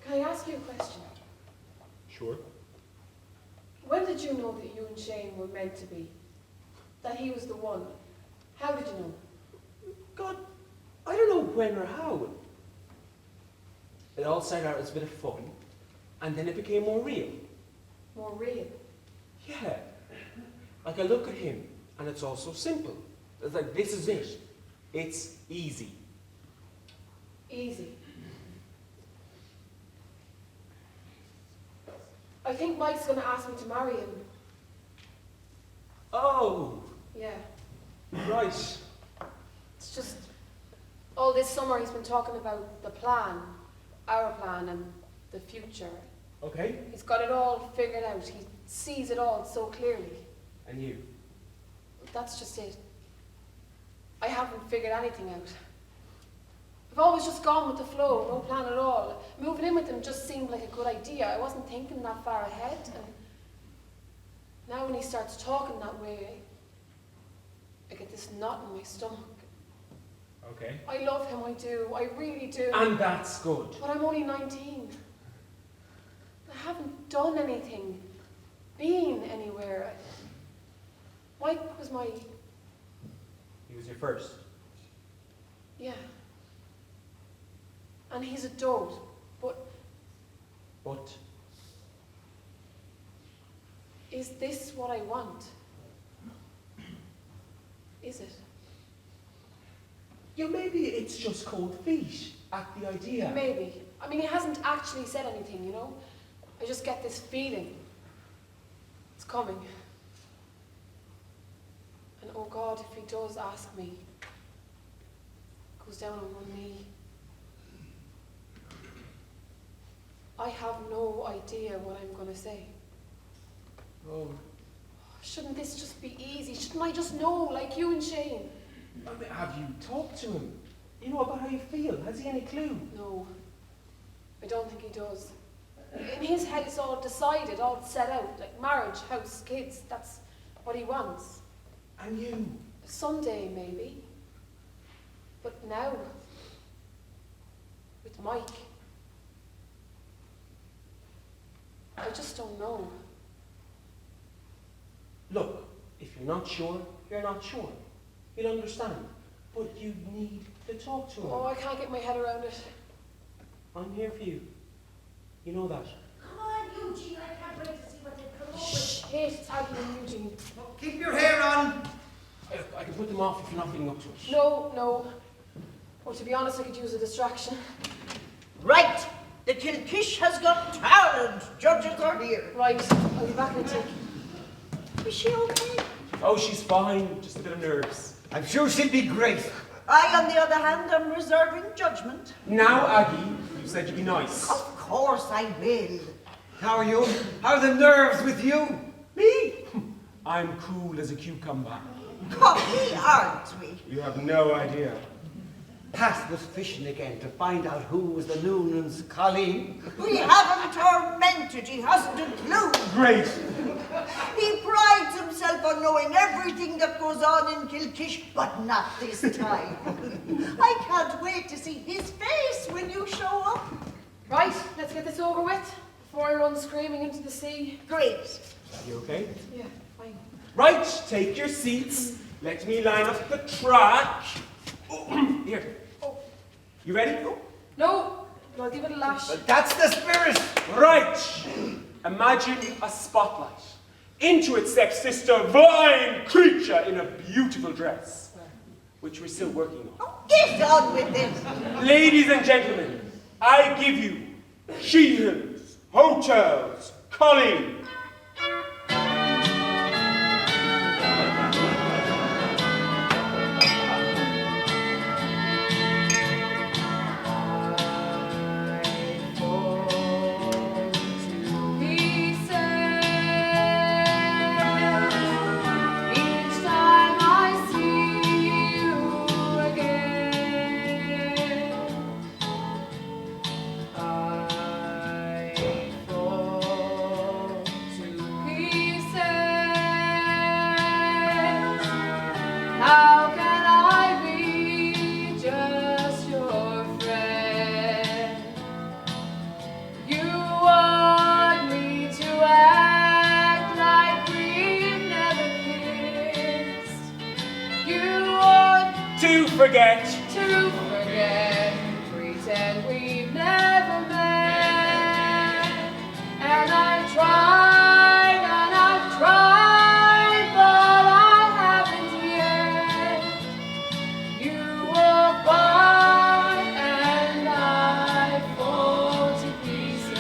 Can I ask you a question? Sure. When did you know that you and Shane were meant to be? That he was the one? How did you know? God, I don't know when or how. It all started out as a bit of fun, and then it became more real. More real? Yeah. Like I look at him, and it's all so simple. It's like, this is it. It's easy. Easy. I think Mike's going to ask me to marry him. Oh, Yeah. right. It's just... All this summer he's been talking about the plan. Our plan and the future. Okay. He's got it all figured out. He sees it all so clearly. And you? That's just it. I haven't figured anything out. I've always just gone with the flow, no plan at all. Moving in with him just seemed like a good idea. I wasn't thinking that far ahead. And now when he starts talking that way, I get this knot in my stomach. Okay. I love him, I do. I really do. And that's good. But I'm only 19. I haven't done anything, been anywhere. Mike was my... He was your first. Yeah. And he's a dote, but But is this what I want? Is it? yeah, maybe it's just cold feet at the idea. Maybe. I mean, he hasn't actually said anything, you know? I just get this feeling. It's coming. And oh God, if he does ask me, goes down on one knee, I have no idea what I'm going to say. Oh, Shouldn't this just be easy? Shouldn't I just know, like you and Shane? I mean, have you talked to him? You know about how you feel? Has he any clue? No, I don't think he does. In his head it's all decided, all set out, like marriage, house, kids, that's what he wants. And you? Someday, maybe. But now, with Mike, I just don't know. Look, if you're not sure, you're not sure. He'll understand. But you need to talk to him. Oh, I can't get my head around it. I'm here for you. You know that. Come on, Eugene, I can't wait to see what they come up with. Shit, it's Aggie and Eugene. Keep your hair on. I can put them off if you're not feeling up to it. No. Or to be honest, I could use a distraction. Right, the Kilkish has got talent. Judges are here. Right, I'll be back in a tick. Is she okay? Oh, she's fine. Just a bit of nerves. I'm sure she'll be great. I, on the other hand, am reserving judgment. Now, Aggie, you said you'd be nice. Of course I will. How are you? How are the nerves with you? Me? I'm cool as a cucumber. Cocky, aren't we? You have no idea. Pat was fishing again to find out who was the Noonan's colleague. We haven't tormented, he hasn't a clue. Great. He prides himself on knowing everything that goes on in Kilkish, but not this time. I can't wait to see his face when you show up. Right, let's get this over with before I run screaming into the sea. Great. You okay? Yeah, fine. Right, take your seats. Let me line up the track. Oh, here. Oh. You ready? No, but I'll give it a lash. That's the spirit. Right. Imagine a spotlight. Into it steps this divine creature in a beautiful dress, which we're still working on. Oh, get on with it. Ladies and gentlemen, I give you Sheehan's Hotels Colleen. forget. To forget, pretend we've never met. And I've tried, but I haven't yet. You walk by and I fall to pieces.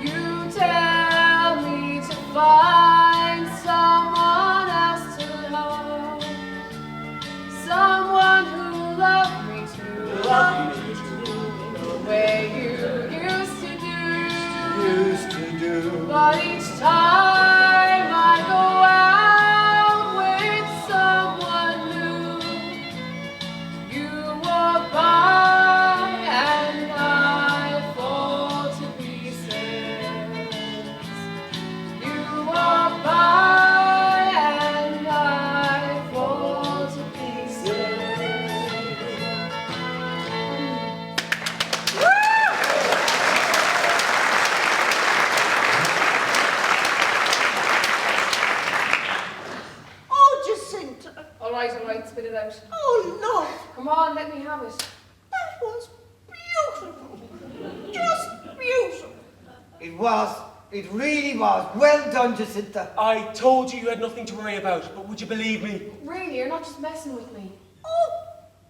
You tell me to find someone else to love, someone who loved me too, the way you used to do. But each time I go out with someone new, you walk by and I fall to pieces. You walk by and I fall to pieces. Oh, Jacinta. All right, spit it out. Oh, love. Come on, let me have it. That was beautiful. Just beautiful. It really was. Well done, Jacinta. I told you had nothing to worry about, but would you believe me? Really, you're not just messing with me. Oh,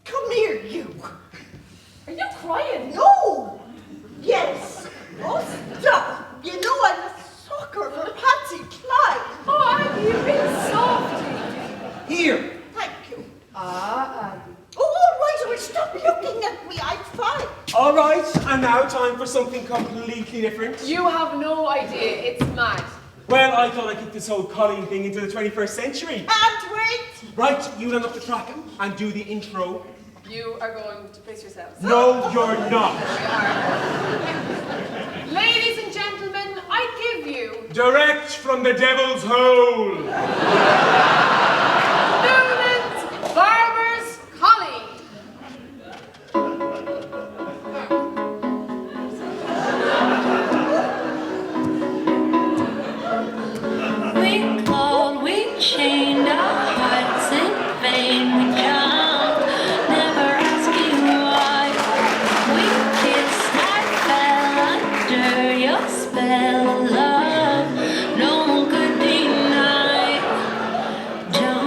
come here, you. Are you crying? No. Yes. Oh, stop. You know I'm a sucker for Patsy Clyde. Oh, Andy, you've been softy. Here. Thank you. Ah, Andy. Oh, all right, well, stop looking at me. I'm fine. All right, and now time for something completely different. You have no idea. It's mad. Well, I thought I'd kick this whole Colleen thing into the 21st century. And wait. Right, you land up the track and do the intro. You are going to place yourselves. No, you're not. Ladies and gentlemen, I give you Direct from the devil's hole. Newland Barber's Colleen. We clawed, we chained our hearts in vain. We jumped, never asking why. We kissed, I fell under your spell of love. No one could deny. Jump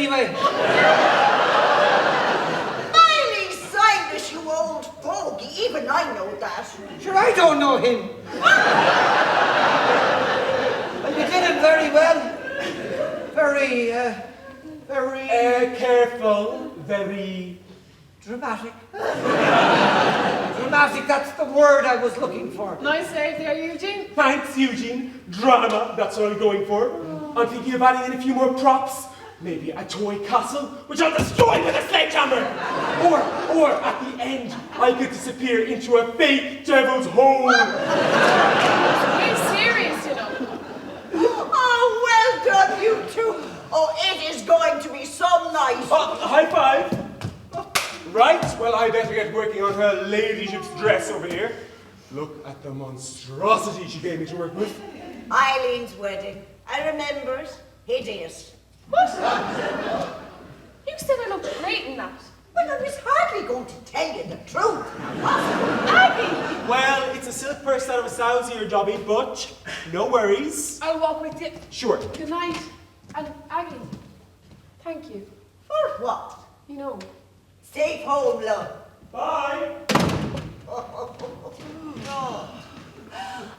anyway. Miley Cyrus, you old fogey. Even I know that. Sure, I don't know him. Well, you did it very well. Very, very... Careful, very... dramatic. Dramatic, that's the word I was looking for. Nice save there, Eugene. Thanks, Eugene. Drama, that's what I'm going for. I'm thinking of adding in a few more props. Maybe a toy castle, which I'll destroy with a sledgehammer. Or at the end, I could disappear into a fake devil's hole. Be serious, you know. Oh, well done, you two. Oh, it is going to be so nice. High five. Right, well, I better get working on her ladyship's dress over here. Look at the monstrosity she gave me to work with. Eileen's wedding. I remember it. Hideous. What? You said I looked great in that. Well, I was hardly going to tell you the truth. Aggie! Well, it's a silk purse out of a sow's ear, Dobby, but no worries. I'll walk with you. Sure. Good night. And Aggie, thank you. For what? You know. Safe home, love. Bye. Oh,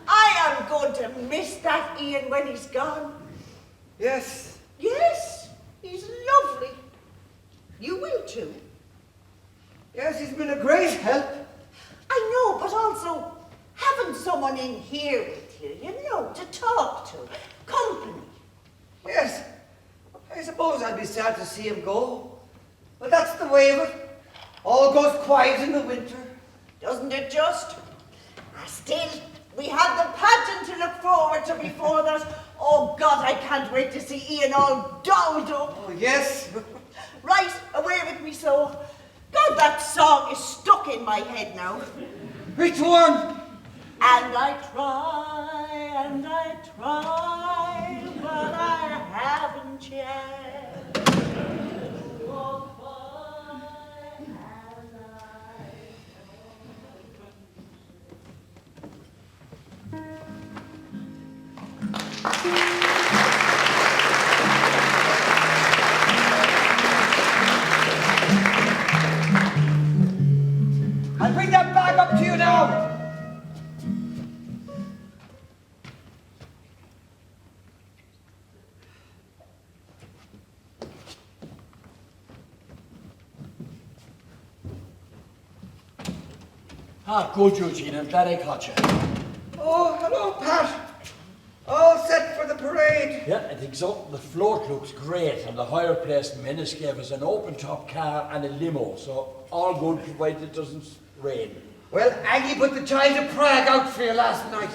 I am going to miss that Ian when he's gone. Yes. Yes, he's lovely. You will too. Yes, he's been a great help. I know, but also having someone in here with you, you know, to talk to. Company. Yes. I suppose I'd be sad to see him go. But that's the way of it. All goes quiet in the winter. Doesn't it just? Still, we have the pageant to look forward to before that. Oh God, I can't wait to see Ian all dolled up. Oh, yes. Right, away with me so. God, that song is stuck in my head now. Which one? And I try, but I haven't yet. Walk by and I'll bring that bag up to you now. Good, Eugene. I'm glad I caught you. Oh, hello, Pat. All set for the parade. Yeah, I think so. The float looks great, and the higher place Menace gave us an open-top car and a limo, so all good provided it doesn't rain. Well, Aggie put the child of Prague out for you last night.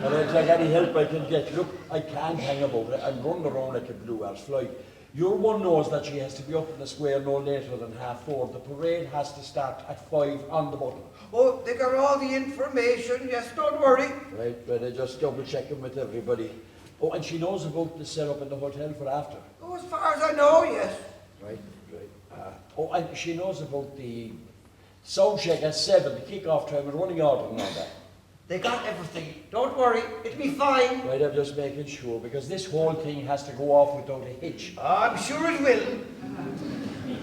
Well, I'll take any help I can get. Look, I can't hang about it. I'm running around like a blue-ass fly. Your one knows that she has to be up in the square no later than 4:30. The parade has to start at 5 on the button. Oh, they got all the information. Yes, don't worry. Right, but I just double-checking with everybody. Oh, and she knows about the setup in the hotel for after. Oh, as far as I know, yes. Right. Oh, and she knows about the sound check at 7, the kick-off time, and running order and all that. They got everything. Don't worry, it'll be fine. Right, I'm just making sure, because this whole thing has to go off without a hitch. I'm sure it will.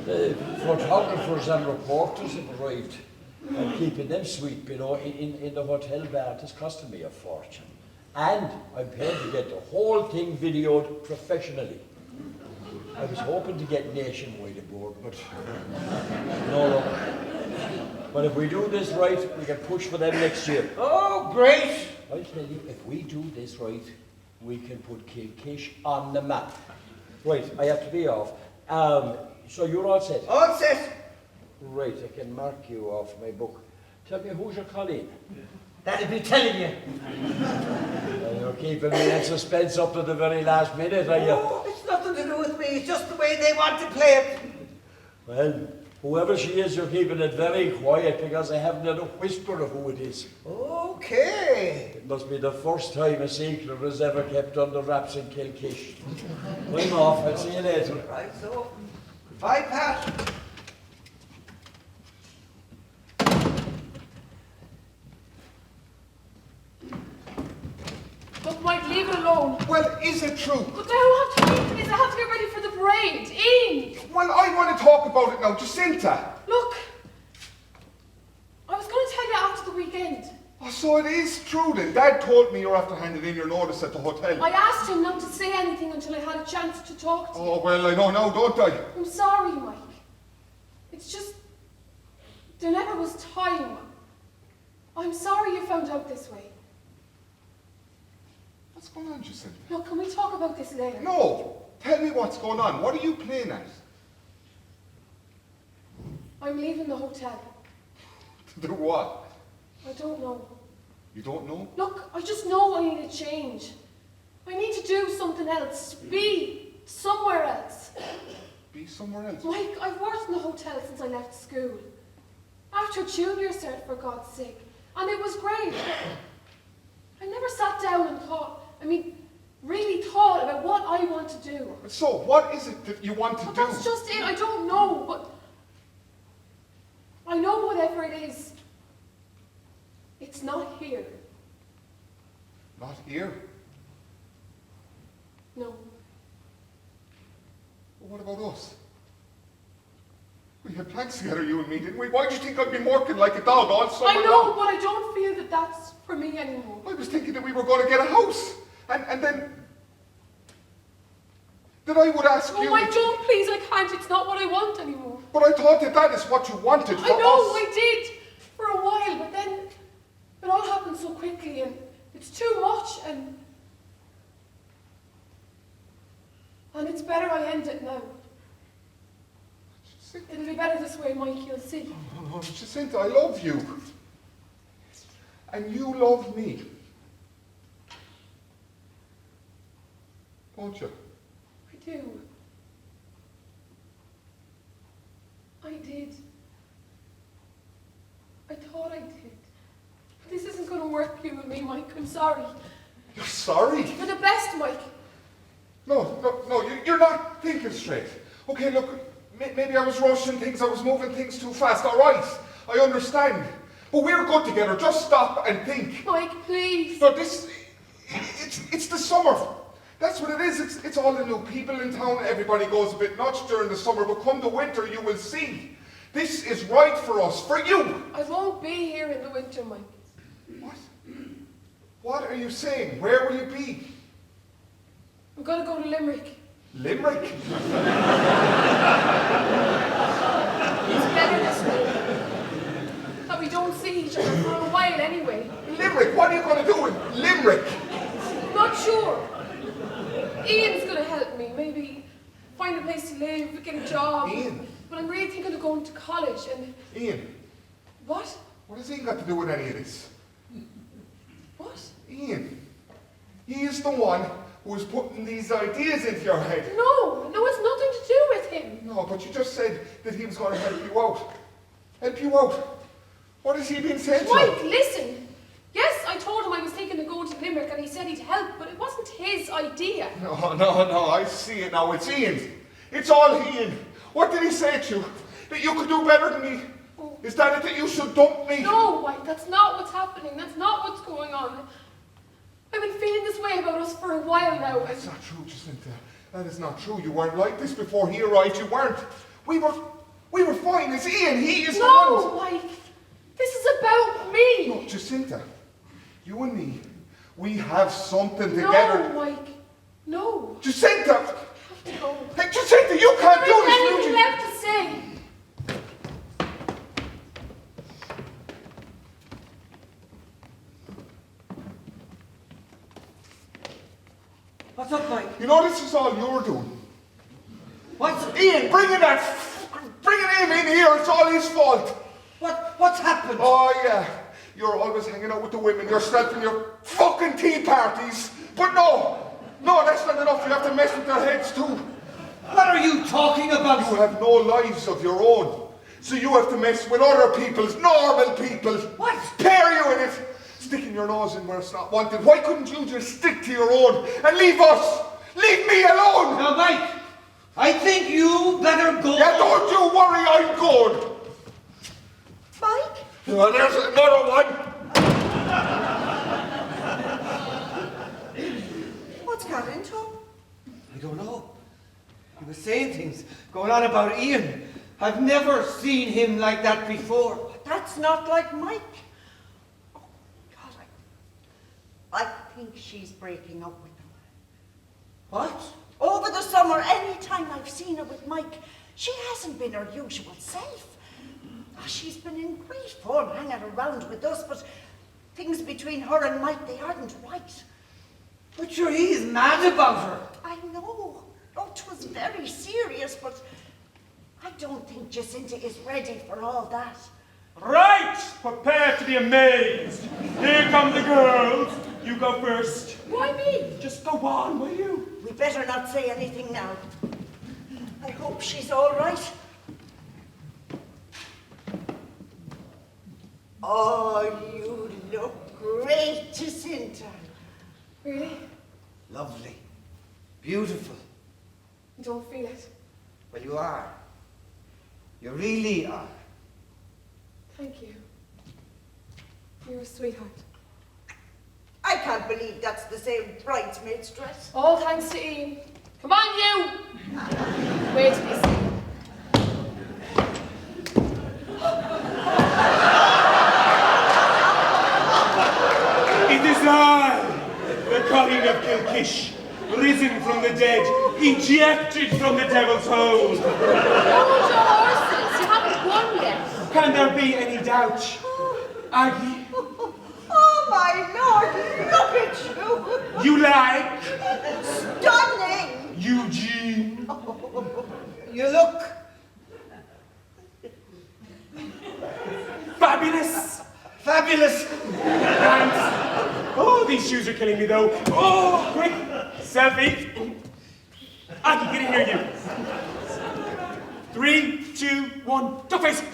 The photographers and reporters have arrived. I'm keeping them sweet, you know, in the hotel bar. It has costed me a fortune. And I'm paid to get the whole thing videoed professionally. I was hoping to get nationwide aboard, but no luck. But if we do this right, we can push for them next year. Oh, great. I'll tell you, if we do this right, we can put Kilkish on the map. Right, I have to be off. So you're all set? All set. Right, I can mark you off my book. Tell me, who's your colleague? That'll be telling you. You're keeping me in suspense up to the very last minute, are you? Oh, it's nothing to do with me. It's just the way they want to play it. Well, whoever she is, you're keeping it very quiet because I haven't had a whisper of who it is. Okay. It must be the first time a secret was ever kept under wraps in Kilkish. I'm off. I'll see you later. Right, so. Bye, Pat. Look, Mike, leave it alone. Well, is it true? But now what time is it? I have to get ready for the parade. Ian! Well, I want to talk about it now. Jacinta. Look, I was going to tell you after the weekend. Oh, so it is true then. Dad told me you're after handing in your notice at the hotel. I asked him not to say anything until I had a chance to talk to you. Oh, well, I know now, don't I? I'm sorry, Mike. It's just, there never was time. I'm sorry you found out this way. What's going on, Jacinta? Look, can we talk about this later? No. Tell me what's going on. What are you playing at? I'm leaving the hotel. To do what? I don't know. You don't know? Look, I just know I need a change. I need to do something else. Be somewhere else. Be somewhere else. Mike, I've worked in the hotel since I left school. After junior cert, for God's sake. And it was great. I never sat down and thought, really thought about what I want to do. So, what is it that you want to But do? that's just it, I don't know, but I know whatever it is, it's not here. Not here. No. Well, what about us? We had plans together, you and me, didn't we? Why do you think I've been working like a dog all summer I know, long? but I don't feel that that's for me anymore. I was thinking that we were going to get a house. And then I would ask Oh, you... Mike, don't, please, I can't. It's not what I want anymore. But I thought that that is what you wanted for I know, us. I did, for a while, but then it all happened so quickly, and it's too much, and it's better I end it now. It'll be better this way, Mike, you'll see. Oh, Jacinta, I love you. And you love me. Don't you? I do. I did. I thought I did. But this isn't going to work, you and me, Mike. I'm sorry. You're sorry? You're the best, Mike. No, you're not thinking straight. Okay, look, maybe I was rushing things, I was moving things too fast. All right, I understand. But we're good together. Just stop and think. Mike, please. No, it's the summer. That's what it is. It's all the new people in town. Everybody goes a bit nuts during the summer, but come the winter, you will see. This is right for us, for you. I won't be here in the winter, Mike. What? What are you saying? Where will you be? I'm going to go to Limerick. Limerick? It's better this way. That we don't see each other for a while anyway. Limerick? What are you going to do in Limerick? I'm not sure. Ian's going to help me. Maybe find a place to live, get a job. Ian? But I'm really thinking of going to college and... Ian? What? What has Ian got to do with any of this? What? Ian. He is the one who is putting these ideas into your head. No, it's nothing to do with him. No, but you just said that he was going to help you out. Help you out? What has he been saying to you? Mike, listen. Yes, I told him I was thinking of going to Limerick and he said he'd help, but it wasn't his idea. No, I see it now. It's Ian's. It's all Ian. What did he say to you? That you could do better than me? Oh. Is that it, that you should dump me? No, Mike, that's not what's happening. That's not what's going on. I've been feeling this way about us for a while now. That's not true, Jacinta. That is not true. You weren't like this before he arrived. You weren't. We were fine. It's Ian. He is the No, one. Mike. This is about me. No, Jacinta. You and me. We have something together. No, Mike. No. Jacinta! I have to go. Hey, Jacinta, you can't do There this, isn't will anything you? left to say. What's up, Mike? You know this is all you're doing. What's Ian, bringing him in here, it's all his fault. What's happened? Oh yeah, you're always hanging out with the women yourself and your fucking tea parties. But no, that's not enough. You have to mess with their heads too. What are you talking about? You have no lives of your own. So you have to mess with other people's, normal people. What? Pair you in it. Sticking your nose in where it's not wanted. Why couldn't you just stick to your own and leave us? Leave me alone! Now, Mike, I think you better go. Yeah, don't you worry, I'm good. Mike? Oh, there's another one. What's got into him? I don't know. He was saying things, going on about Ian. I've never seen him like that before. That's not like Mike. Oh, God, I think she's breaking up with him. What? Over the summer, any time I've seen her with Mike, she hasn't been her usual self. She's been in great form hanging around with us, but things between her and Mike, they aren't right. But sure, he's mad about her. I know. Oh, it was very serious, but I don't think Jacinta is ready for all that. Right! Prepare to be amazed. Here come the girls. You go first. Why me? Just go on, will you? We better not say anything now. I hope she's all right. Oh, you look great, Jacinta. Really? Lovely. Beautiful. You don't feel it? Well, you are. You really are. Thank you. You're a sweetheart. I can't believe that's the same bridesmaid's dress. All thanks to Ian. Come on, you! Wait till you see. It is I, the Colleen of Kilkish, risen from the dead, ejected from the devil's hold. Hold your horses. You haven't won yet. Can there be any doubt? Aggie, Oh, my Lord, look at you. you like Stunning. Eugene? You look Fabulous! fabulous. And, oh, these shoes are killing me though. Oh, quick, selfie. Aggie, get in here, you. 3, 2, 1, duck face. Look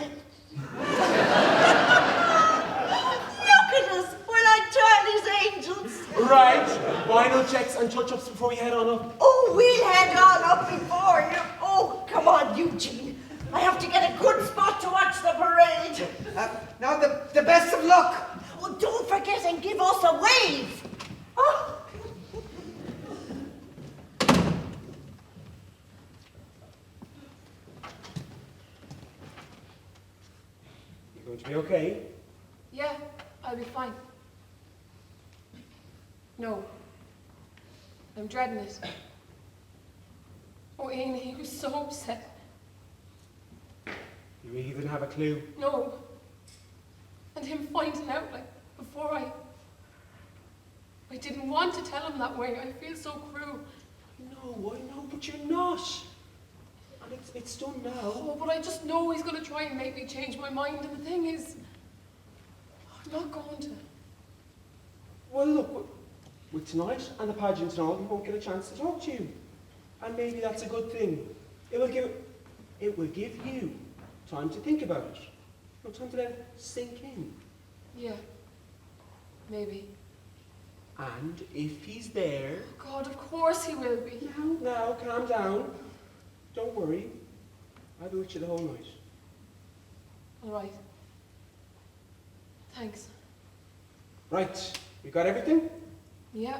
at us. We're like Charlie's Angels. Right, final checks and touch-ups before we head on up. Oh, we'll head on up before you. Oh, come on, Eugene. I have to get a good spot to watch the parade. Now, the best of luck. Oh, don't forget and give us a wave. Oh. You going to be okay? Yeah, I'll be fine. No. I'm dreading it. Oh, Ian, he was so upset. You even have a clue? No. And him finding out, like, before I didn't want to tell him that way. I feel so cruel. No, I know, but you're not. And it's done now. Oh, but I just know he's going to try and make me change my mind. And the thing is, I'm not going to. Well, look, with tonight and the pageant and all, we won't get a chance to talk to you. And maybe that's a good thing. It will give you time to think about it. No time to let it sink in. Yeah. Maybe. And if he's there... God, of course he will be. Now, calm down. Don't worry. I'll be with you the whole night. All right. Thanks. Right, you got everything? Yeah.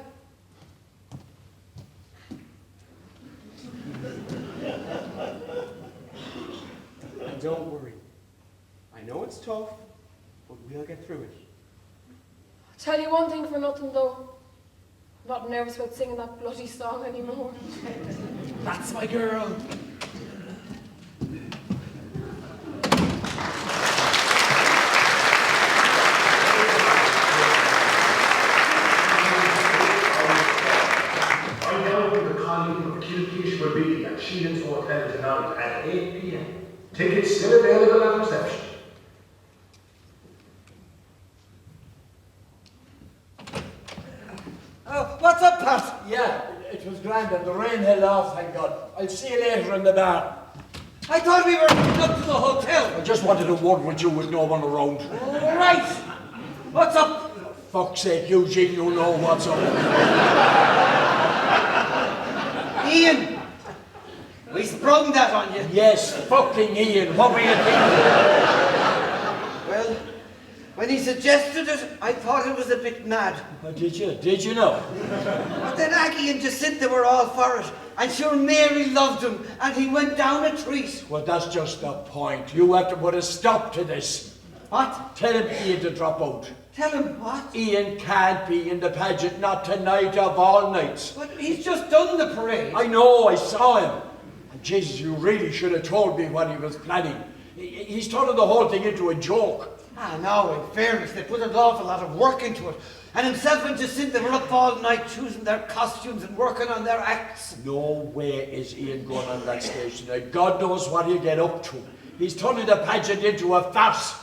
And don't worry. I know it's tough, but we'll get through it. I'll tell you one thing for nothing, though. I'm not nervous about singing that bloody song anymore. That's my girl. Of Kilkish will be at Sheenan's Hotel tonight at 8 p.m. Tickets still available at reception. Oh, what's up, Pat? Yeah, it was grand and the rain held off, thank God. I'll see you later in the bar. I thought we were up to the hotel. I just wanted a word with you with no one around. All right. What's up? Fuck's sake, Eugene, you know what's up. Ian, we sprung that on you. Yes, fucking Ian, what were you thinking? Well, When he suggested it, I thought it was a bit mad. But did you? Did you know? But then Aggie and Jacinta were all for it. And sure, Mary loved him, and he went down a treat. Well, that's just the point. You have to put a stop to this. What? Tell him Ian to drop out. Tell him what? Ian can't be in the pageant, not tonight of all nights. But he's just done the parade. I know, I saw him. And Jesus, you really should have told me what he was planning. He's turning the whole thing into a joke. Ah, now, in fairness, they put an awful lot of work into it. And himself and Jacinta were up all night choosing their costumes and working on their acts. No way is Ian going on that stage tonight. God knows what he'll get up to. He's turning the pageant into a farce.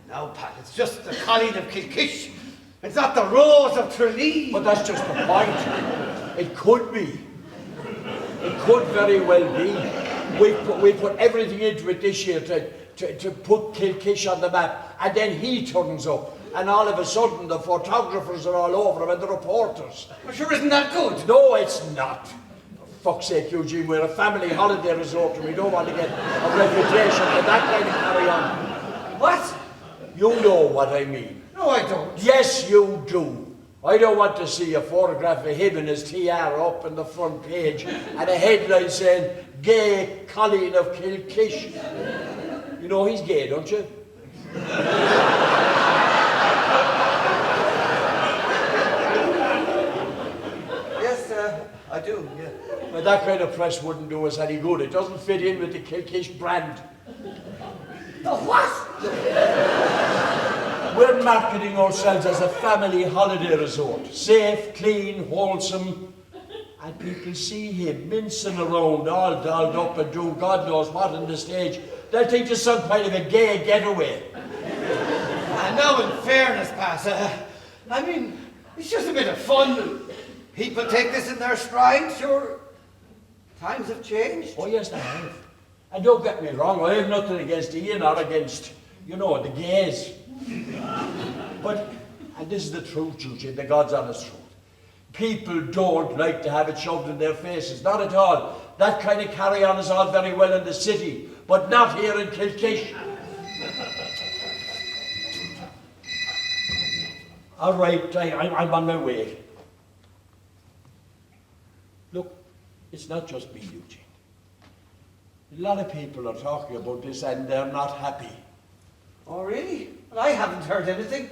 Now, Pat, it's just the Colleen of Kilkish. It's not the Rose of Tralee. But that's just the point. It could be. It could very well be. We put everything into it this year to put Kilkish on the map, and then he turns up, and all of a sudden the photographers are all over him and the reporters. Well, sure, isn't that good? No, it's not. For fuck's sake, Eugene, we're a family holiday resort and we don't want to get a reputation for that kind of carry on. What? You know what I mean. No, I don't. Yes, you do. I don't want to see a photograph of him and his tiara up on the front page and a headline saying, "Gay Colleen of Kilkish." You know he's gay, don't you? Yes, I do, yeah. But that kind of press wouldn't do us any good. It doesn't fit in with the Kilkish brand. The what? We're marketing ourselves as a family holiday resort. Safe, clean, wholesome. And people see him mincing around, all dolled up and doing God knows what on the stage. They'll think it's some kind of a gay getaway. And now, in fairness, Pass, I mean, it's just a bit of fun. People take this in their stride, sure. Times have changed. Oh, yes, they have. And don't get me wrong, I have nothing against Ian or against, you know, the gays. But, and this is the truth, Eugene, the God's honest truth. People don't like to have it shoved in their faces, not at all. That kind of carry-on is all very well in the city, but not here in Kilkish. All right, I'm on my way. Look, it's not just me, Eugene. A lot of people are talking about this and they're not happy. Oh, really? Well, I haven't heard anything.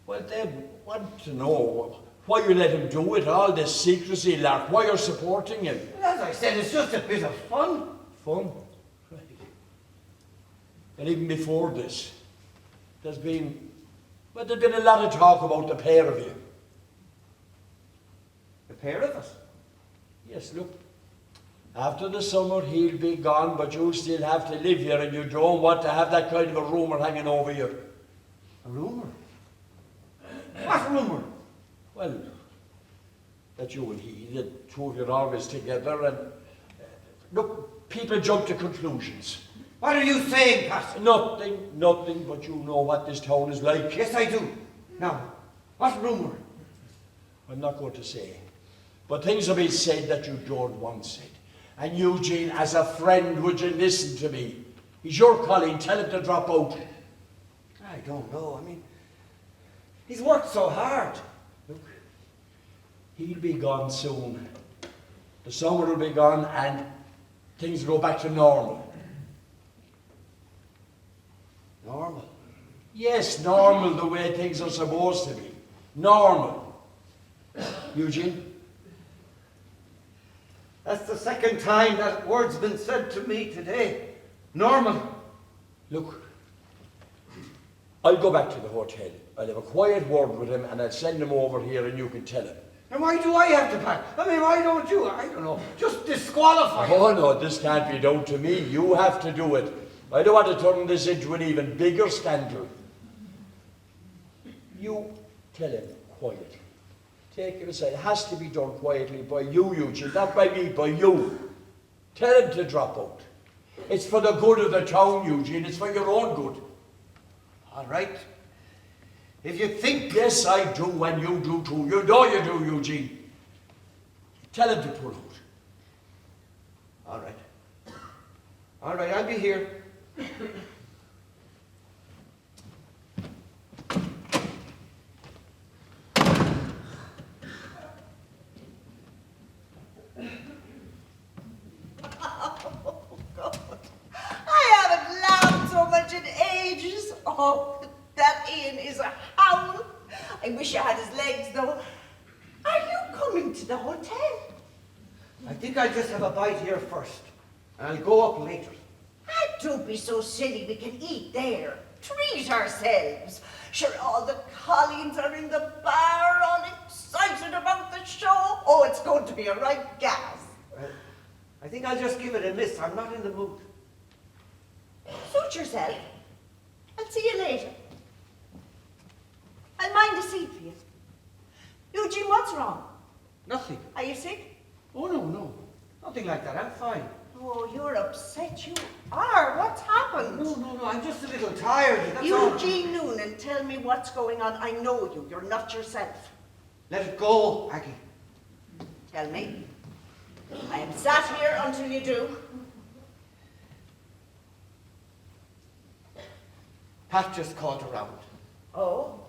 Well, they want to know why you let him do it, all this secrecy lark, why you're supporting him. As I said, it's just a bit of fun. Fun? Right. And even before this, there's been a lot of talk about the pair of you. The pair of us? Yes, look. After the summer, he'll be gone, but you'll still have to live here, and you don't want to have that kind of a rumour hanging over you. A rumour? What rumour? Well, that you and he, the two of you are always together, and look, people jump to conclusions. What are you saying, Pat? Nothing, but you know what this town is like. Yes, I do. Now, what rumour? I'm not going to say, but things have been said that you don't want said. And Eugene, as a friend, would you listen to me? He's your Colleen, tell him to drop out. I don't know, I mean, he's worked so hard. Look, he'll be gone soon. The summer will be gone and things will go back to normal. Normal? Yes, normal, the way things are supposed to be. Normal. Eugene? That's the second time that word's been said to me today. Normal. Look, I'll go back to the hotel. I'll have a quiet word with him and I'll send him over here and you can tell him. And why do I have to pack? I mean, why don't you? I don't know. Just disqualify him. Oh no, this can't be down to me. You have to do it. I don't want to turn this into an even bigger scandal. You tell him quietly. Take him aside. It has to be done quietly by you, Eugene, not by me, by you. Tell him to drop out. It's for the good of the town, Eugene. It's for your own good. All right. If you think... Yes, I do, and you do too. You know you do, Eugene. Tell him to pull out. All right. All right, I'll be here. Oh, that Ian is a howl. I wish I had his legs, though. Are you coming to the hotel? I think I'll just have a bite here first, and I'll go up later. Ah, don't be so silly. We can eat there. Treat ourselves. Sure, all the Colleens are in the bar, all excited about the show. Oh, it's going to be a right gas. I think I'll just give it a miss. I'm not in the mood. Suit yourself. I'll see you later. I'll mind a seat for you. Eugene, what's wrong? Nothing. Are you sick? Oh, no. Nothing like that. I'm fine. Oh, you're upset. You are. What's happened? No. I'm just a little tired. That's all. Eugene Noonan, tell me what's going on. I know you. You're not yourself. Let it go, Aggie. Tell me. I am sat here until you do. Pat just called around. Oh?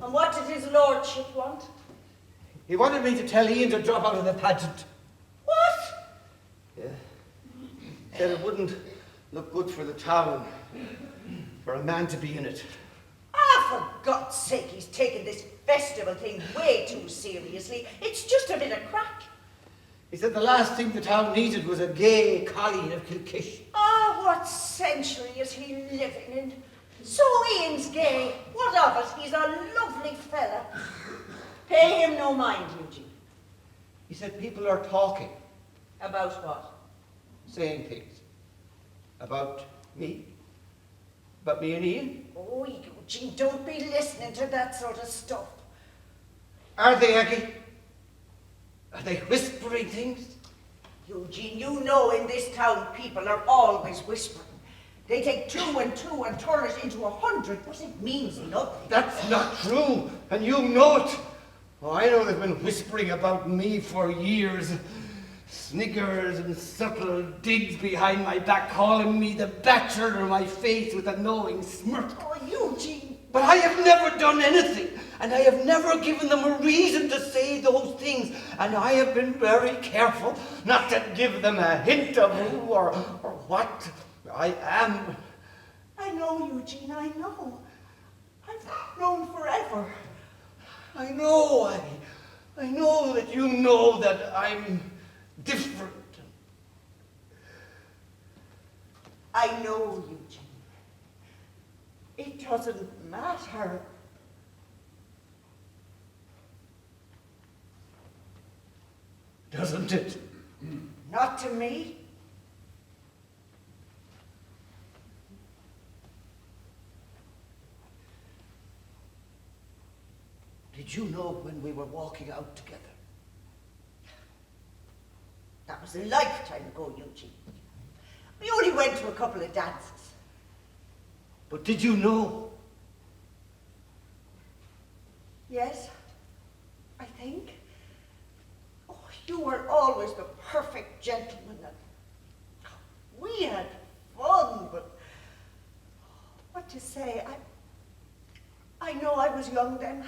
And what did his lordship want? He wanted me to tell Ian to drop out of the pageant. What? Yeah. Said it wouldn't look good for the town for a man to be in it. Ah, for God's sake, he's taken this festival thing way too seriously. It's just a bit of crack. He said the last thing the town needed was a gay Colleen of Kilkish. Ah, what century is he living in? So Ian's gay. What of it? He's a lovely fella. Pay him no mind, Eugene. He said people are talking, About what? saying things. About me. About me and Ian. Oh, Eugene, don't be listening to that sort of stuff. Are they, Aggie? Are they whispering things? Eugene, you know in this town people are always whispering. They take 2 and 2 and turn it into 100, but it means nothing. That's not true, and you know it. Oh, I know they've been whispering about me for years. Sniggers and subtle digs behind my back, calling me the bachelor of my face with a knowing smirk. Oh, Eugene. But I have never done anything, and I have never given them a reason to say those things, and I have been very careful not to give them a hint of who or what I am. I know, Eugene, I know. I've known forever. I know that you know that I'm different. I know, Eugene. It doesn't matter. Doesn't it? Not to me. Did you know when we were walking out together? That was a lifetime ago, Eugene. We only went to a couple of dances. But did you know? Yes, I think. Oh, you were always the perfect gentleman. And we had fun, but what to say? I know I was young then.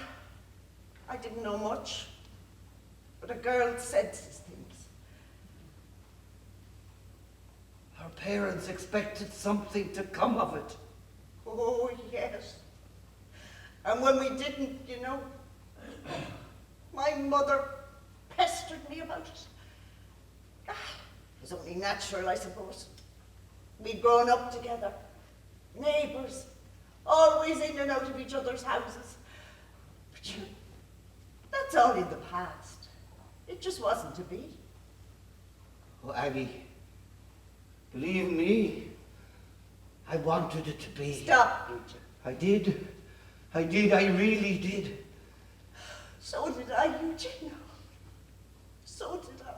I didn't know much, but a girl senses things. Our parents expected something to come of it. Oh, yes. And when we didn't, you know, my mother pestered me about it. It was only natural, I suppose. We'd grown up together, neighbours, always in and out of each other's houses. But that's all in the past. It just wasn't to be. Oh, Aggie, believe me, I wanted it to be. Stop, Eugene. I did, I really did. So did I, Eugene. So did I.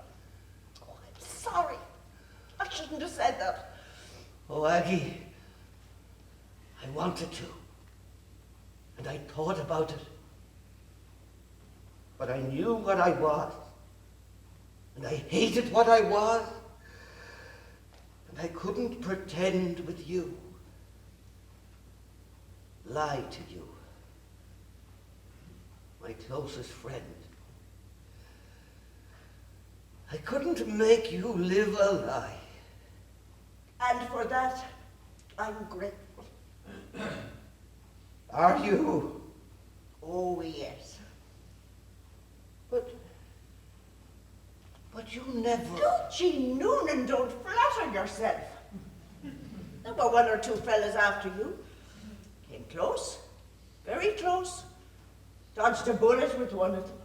Oh, I'm sorry. I shouldn't have said that. Oh, Aggie, I wanted to, and I thought about it. But I knew what I was, and I hated what I was, and I couldn't pretend with you, lie to you, my closest friend. I couldn't make you live a lie. And for that, I'm grateful. Are you? Oh, yes. But you never... Eugene Noonan, don't flatter yourself. There were one or two fellas after you. Came close, very close. Dodged a bullet with one of them.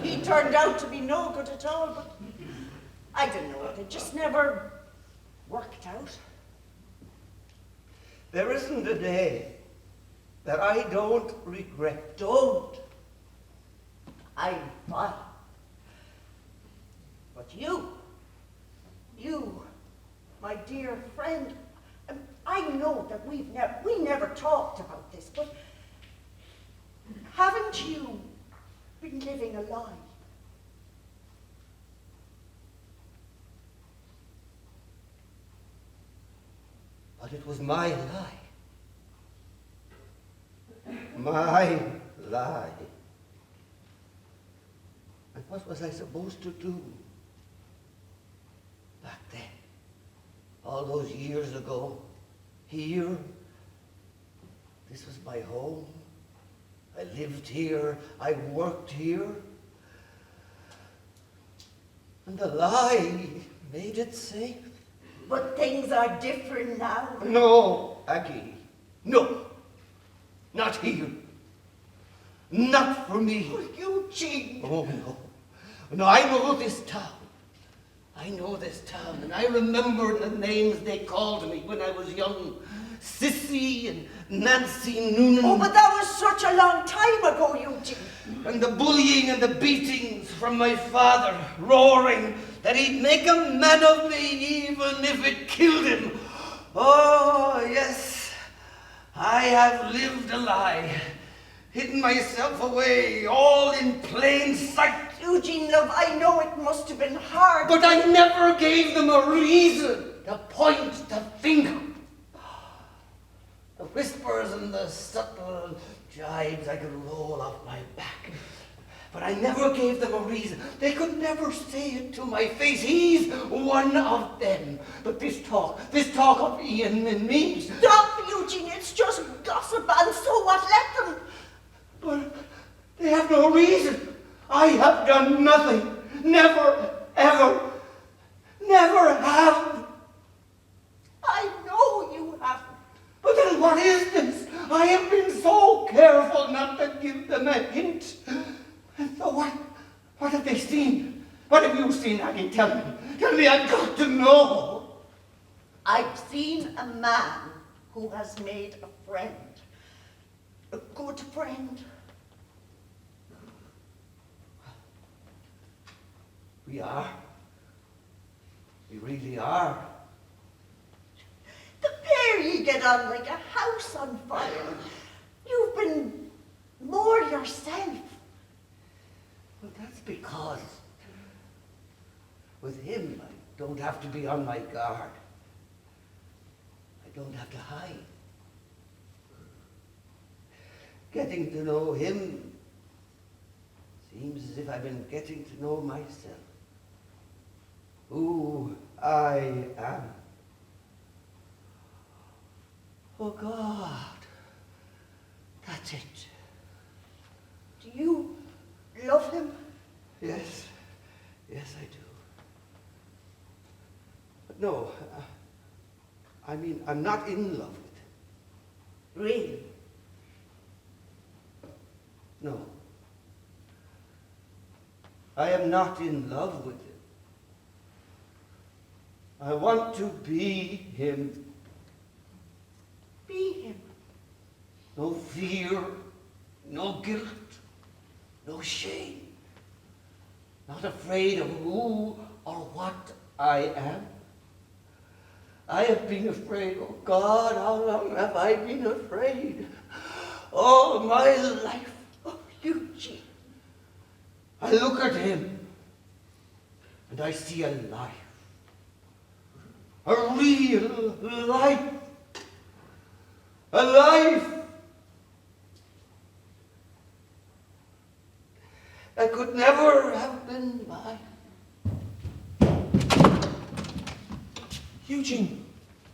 He turned out to be no good at all, but I don't know, it just never worked out. There isn't a day that I don't regret. Don't. I'm fine. But you, my dear friend, I know that we never talked about this, but haven't you been living a lie? But it was my lie. My lie. And what was I supposed to do back then? All those years ago, here, this was my home. I lived here, I worked here. And the lie made it safe. But things are different now. No, Aggie, no. Not here. Not for me. Oh, Eugene. Oh, no. No, I know this town. I know this town, and I remember the names they called me when I was young. Sissy and Nancy Noonan. Oh, but that was such a long time ago, Eugene. And the bullying and the beatings from my father, roaring that he'd make a man of me even if it killed him. Oh, yes, I have lived a lie, hidden myself away, all in plain sight. Eugene, love, I know it must have been hard. But I never gave them a reason to point the finger. The whispers and the subtle jibes I could roll off my back. But I never gave them a reason. They could never say it to my face. He's one of them. But this talk of Ian and me. Stop, Eugene, it's just gossip, and so what, let them. But they have no reason. I have done nothing. Never, ever, never have. I know you haven't. But then what is this? I have been so careful not to give them a hint. And so what have they seen? What have you seen, Aggie? Tell me. Tell me, I've got to know. I've seen a man who has made a friend. A good friend. We are. We really are. The pair you get on like a house on fire. You've been more yourself. Well, that's because with him, I don't have to be on my guard. I don't have to hide. Getting to know him seems as if I've been getting to know myself. Who I am. Oh, God. That's it. Do you love him? Yes. Yes, I do. But no, I mean, I'm not in love with him. Really? No. I am not in love with him. I want to be him. Be him. No fear, no guilt, no shame. Not afraid of who or what I am. I have been afraid. Oh God, how long have I been afraid? All my life. Oh, Eugene. I look at him and I see a life. A real life. A life that could never have been mine. Eugene,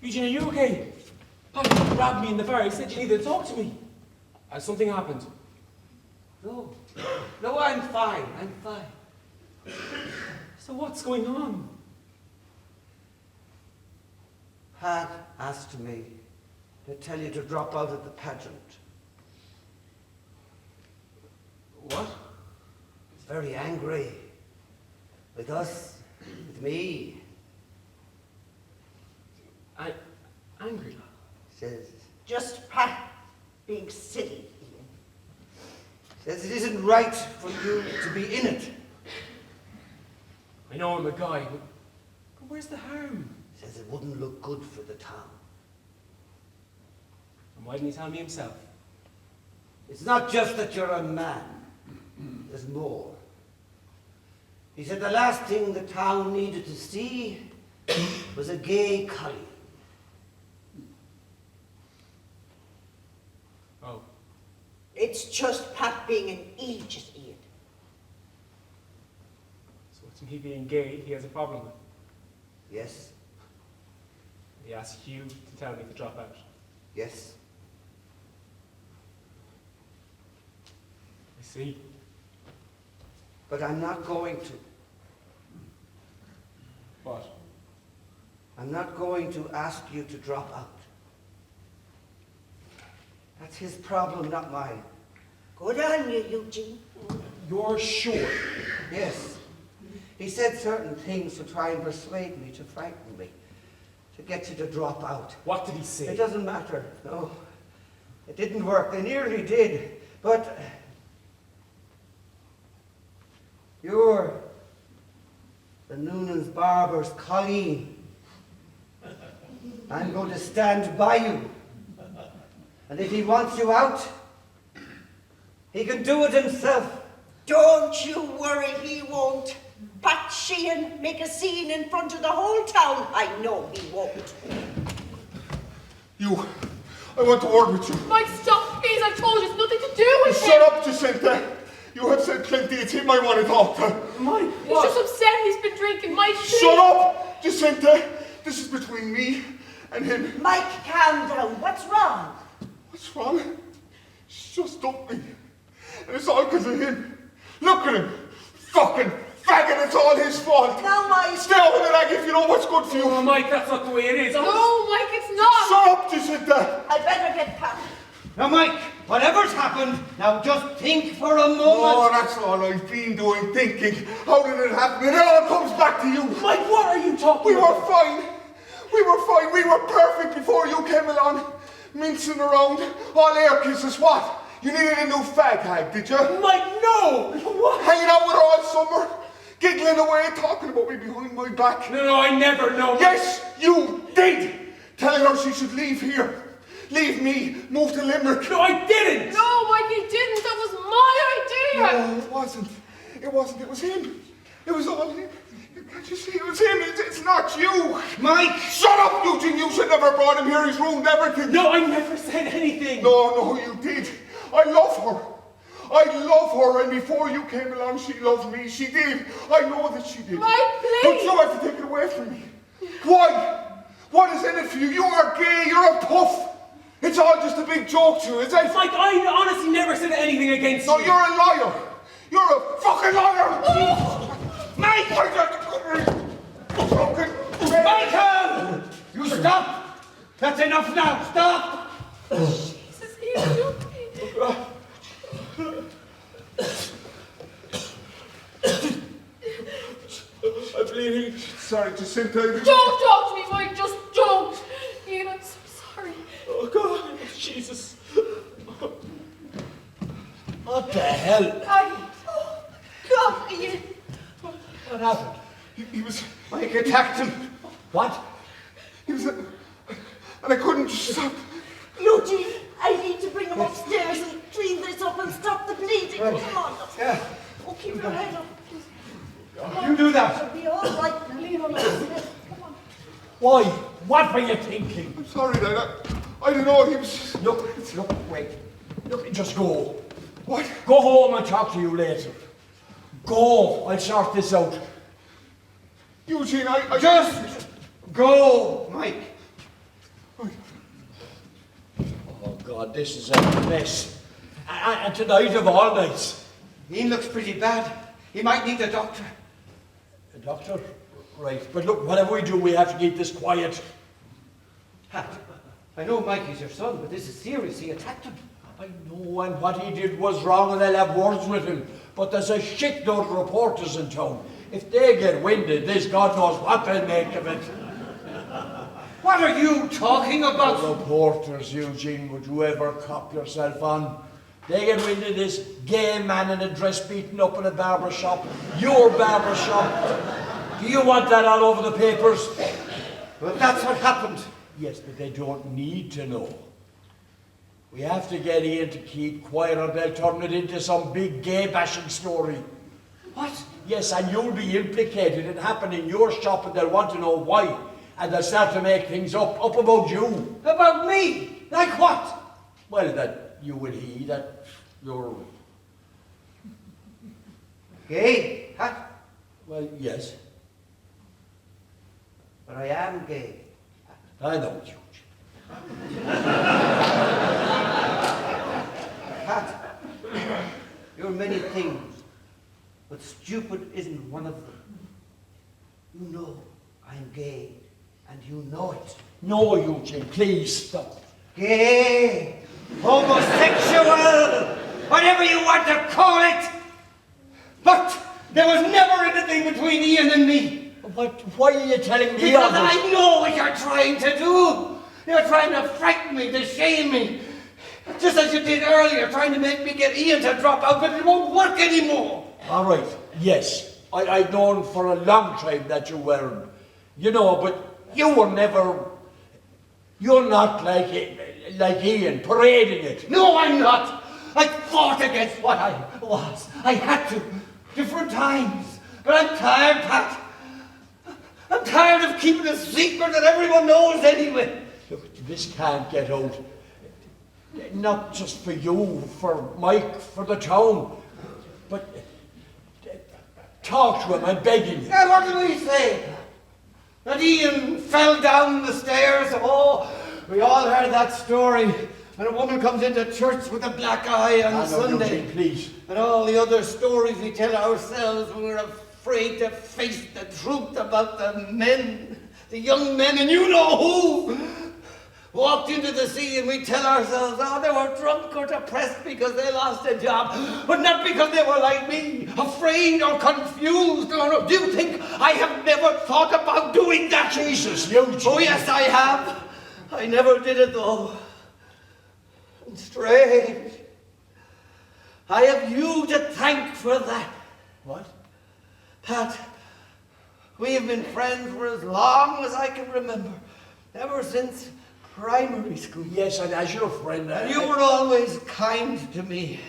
are you okay? Paddy grabbed me in the bar. He said you needed to talk to me. Has something happened? No. No, I'm fine. I'm fine. So what's going on? Pat asked me to tell you to drop out of the pageant. What? He's very angry. With us. With me. Angry? Says Just Pat being silly. it isn't right for you to be in it. I know I'm a guy, but where's the harm? Says it wouldn't look good for the town. And why didn't he tell me himself? It's not just that you're a man. There's more. He said the last thing the town needed to see was a gay collie. Oh. It's just Pat being an aegis, Ian. So it's me being gay he has a problem with. Yes, He asked you to tell me to drop out. yes. I see. But I'm not going to. What? I'm not going to ask you to drop out. That's his problem, not mine. Good on you, Eugene. You're sure? Yes. He said certain things to try and persuade me, to frighten me, to get you to drop out. What did he say? It doesn't matter, no. It didn't work. They nearly did. But you're the Noonan's barber's Colleen. I'm going to stand by you. And if he wants you out, he can do it himself. Don't you worry, he won't. Pat Sheehan make a scene in front of the whole town. I know he won't. I want to word with you. Mike, stop, please. I've told you it's nothing to do with him. Shut up, Jacinta. You have said plenty. It's him I want to talk to. Mike, He's just upset. He's been drinking. Mike, please. Shut up, Jacinta. This is between me and him. Mike, calm down. What's wrong? What's wrong? He's just dumped me. And it's all because of him. Look at him. Fucking faggot. It's all his fault. Now, Mike. Stay out of the lag if you know what's good for you. Oh, Mike, that's not the way it is. No, Mike, it's not. Shut up, Jacinta. I better get Pat. Now, Mike, whatever's happened, now just think for a moment. Oh, that's all I've been doing, thinking. How did it happen? It all comes back to you. Mike, what are you talking We about? were fine. We were fine. We were perfect before you came along. Mincing around. All air kisses. What? You needed a new fag hag, did you? Mike, no! What? Hanging out with her all summer. Giggling away, talking about me behind my back. No, I never know. Yes, you did. Telling her she should leave here. Leave me. Move to Limerick. No, I didn't! No, Mike, you didn't. That was my idea. No, it wasn't. It wasn't. It was him. It was all him. Can't you see? It was him. It's not you. Mike! Shut up, Eugene. You should never brought him here. He's ruined everything. No, I never said anything. No, you did. I love her. I love her, and before you came along, she loved me. She did. I know that she did. Mike, please. But you have to take it away from me. Why? What is in it for you? You are gay. You're a puff. It's all just a big joke to you, is it? Mike, I honestly never said anything against No, you. you're a liar. You're a fucking liar. Mike! Fucking Michael! You stop! That's enough now. Stop! Jesus, he's stupid. I'm bleeding. Sorry, Jacinta. Don't talk to me, Mike. Just don't. Ian, I'm so sorry. Oh, God. Jesus. What the hell? Oh, God, Ian. What happened? He was... Mike attacked him. What? He was... and I couldn't stop. Eugene, I need to bring him upstairs and clean this up and stop the bleeding. Right. Come on. Yeah. Oh, keep your head up. You do that. It'll be all right. Leave him upstairs. Come on. Why? What were you thinking? I'm sorry, Dad. I don't know. He was... Look, wait. Look, just go. What? Go home and talk to you later. Go, I'll sort this out. Eugene, I Just go, Mike. God, this is a mess. And tonight of all nights. Ian looks pretty bad. He might need a doctor. A doctor? Right, but look, whatever we do, we have to keep this quiet. Pat, I know Mikey's your son, but this is serious. He attacked him. I know, and what he did was wrong, and I'll have words with him. But there's a shitload of reporters in town. If they get winded, this God knows what they'll make of it. What are you talking about? The reporters, Eugene, would you ever cop yourself on? They get wind of this gay man in a dress beaten up in a barber shop. Your barber shop. Do you want that all over the papers? Well, that's what happened. Yes, but they don't need to know. We have to get Ian to keep quiet or they'll turn it into some big gay bashing story. What? Yes, and you'll be implicated. It happened in your shop and they'll want to know why. And they'll start to make things up about you. About me? Like what? Well, that you and he, that you're... Gay, Pat? Well, yes. But I am gay. I know, George. Pat, you're many things, but stupid isn't one of them. You know I'm gay, and you know it. No, Eugene, please stop. Gay, homosexual, whatever you want to call it. But there was never anything between Ian and me. But why are you telling me Because all this? I know what you're trying to do. You're trying to frighten me, to shame me. Just as you did earlier, trying to make me get Ian to drop out, but it won't work anymore. All right, yes. I've known for a long time that you weren't. You know, but you were never... You're not like Ian, parading it. No, I'm not. I fought against what I was. I had to. Different times. But I'm tired, Pat. I'm tired of keeping a secret that everyone knows anyway. Look, this can't get out. Not just for you, for Mike, for the town. But talk to him, I'm begging you. Yeah, what do we say? That Ian fell down the stairs. Oh, we all heard that story. When a woman comes into church with a black eye on Sunday. Eugene, please. And all the other stories we tell ourselves when we're afraid to face the truth about the men, the young men, and you know who, walked into the sea, and we tell ourselves, oh, they were drunk or depressed because they lost a job, but not because they were like me, afraid or confused. Or, do you think I have never thought about doing that? Jesus, Eugene. Oh, yes, I have. I never did it, though. And strange. I have you to thank for that. What? Pat, we have been friends for as long as I can remember. Ever since primary school. Yes, and as your friend... And you were always kind to me.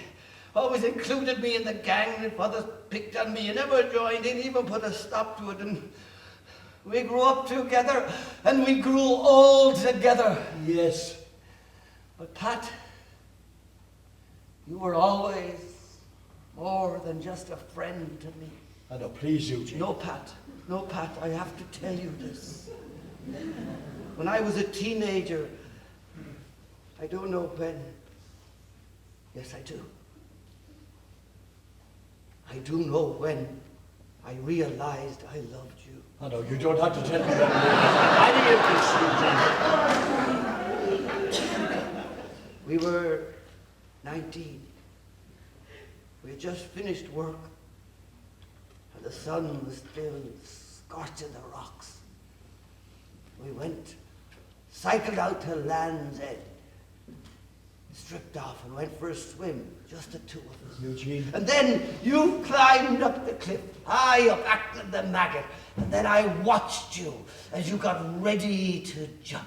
Always included me in the gang if others picked on me. You never joined in, even put a stop to it. And we grew up together, and we grew old together. Yes. But Pat, you were always more than just a friend to me. I know, please, Eugene. No, Pat, I have to tell you this. When I was a teenager, I don't know when. Yes, I do. I do know when I realized I loved you. I know, you don't have to tell me that. Any of this, Eugene. We were 19. We had just finished work, and the sun was still scorching the rocks. We cycled out to Land's End, stripped off and went for a swim, just the two of us. Eugene. And then you climbed up the cliff, high up, acting the maggot, and then I watched you as you got ready to jump.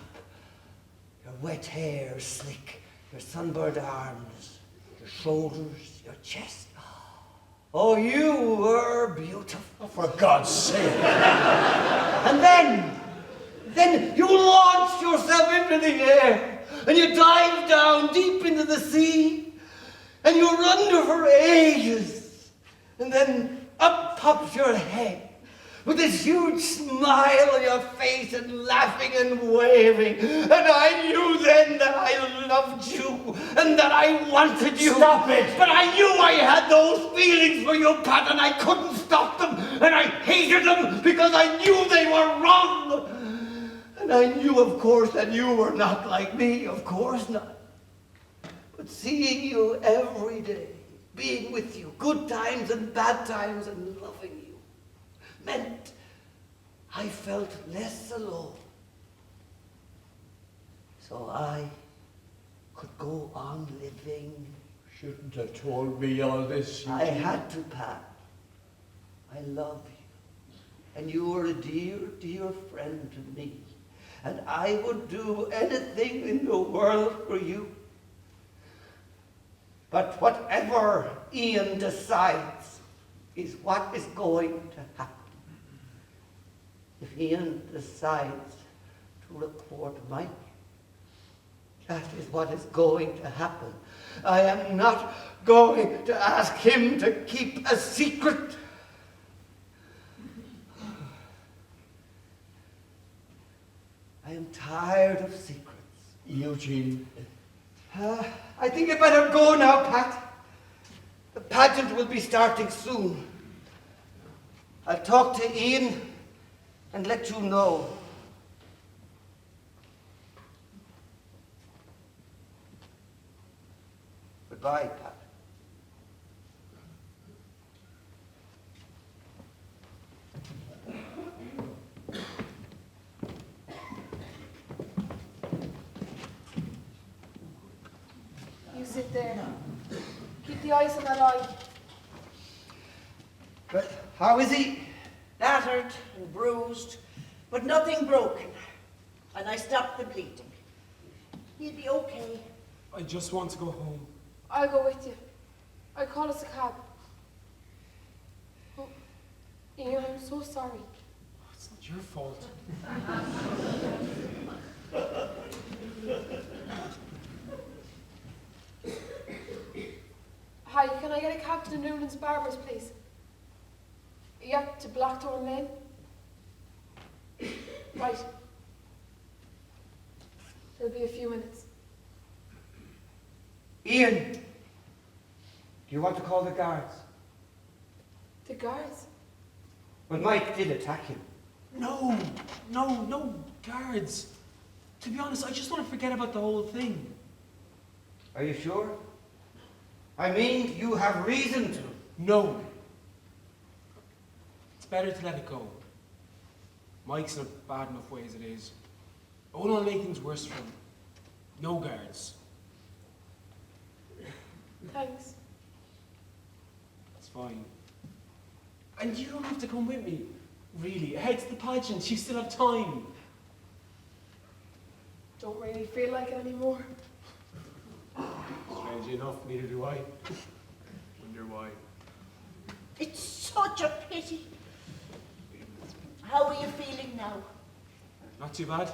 Your wet hair slick, your sunburned arms, your shoulders, your chest. Oh, you were beautiful. For God's sake. And then you launched yourself into the air, and you dived down deep into the sea, and you were under for ages, and then up popped your head with this huge smile on your face and laughing and waving. And I knew then that I loved you and that I wanted you. Stop it! But I knew I had those feelings for you, Pat, and I couldn't stop them. And I hated them because I knew they were wrong. And I knew, of course, that you were not like me, of course not. But seeing you every day, being with you, good times and bad times, and loving you, meant I felt less alone. So I could go on living. Shouldn't have told me all this. I had to, Pat. I love you. And you were a dear, dear friend to me. And I would do anything in the world for you. But whatever Ian decides is what is going to happen. If Ian decides to report Mike, that is what is going to happen. I am not going to ask him to keep a secret. I am tired of secrets. Eugene. I think I better go now, Pat. The pageant will be starting soon. I'll talk to Ian and let you know. Goodbye, Pat. You sit there. Keep the ice on that eye. But how is he? Battered and bruised, but nothing broken. And I stopped the bleeding. He'll be okay. I just want to go home. I'll go with you. I'll call us a cab. Oh, Ian, I'm so sorry. It's not your fault. Hi, can I get a cab to the Newlands Barber's, please? Yeah, to Blackthorn Lane. Right. It'll be a few minutes. Ian, do you want to call the guards? The guards? Well, Mike did attack him. No guards. To be honest, I just want to forget about the whole thing. Are you sure? I mean, you have reason to. No. It's better to let it go. Mike's in a bad enough way as it is. I wouldn't want to make things worse for him. No guards. Thanks. That's fine. And you don't have to come with me. Really, ahead to the pageant, you still have time. Don't really feel like it anymore. Strangely enough, neither do I. Wonder why. It's such a pity. How are you feeling now? Not too bad.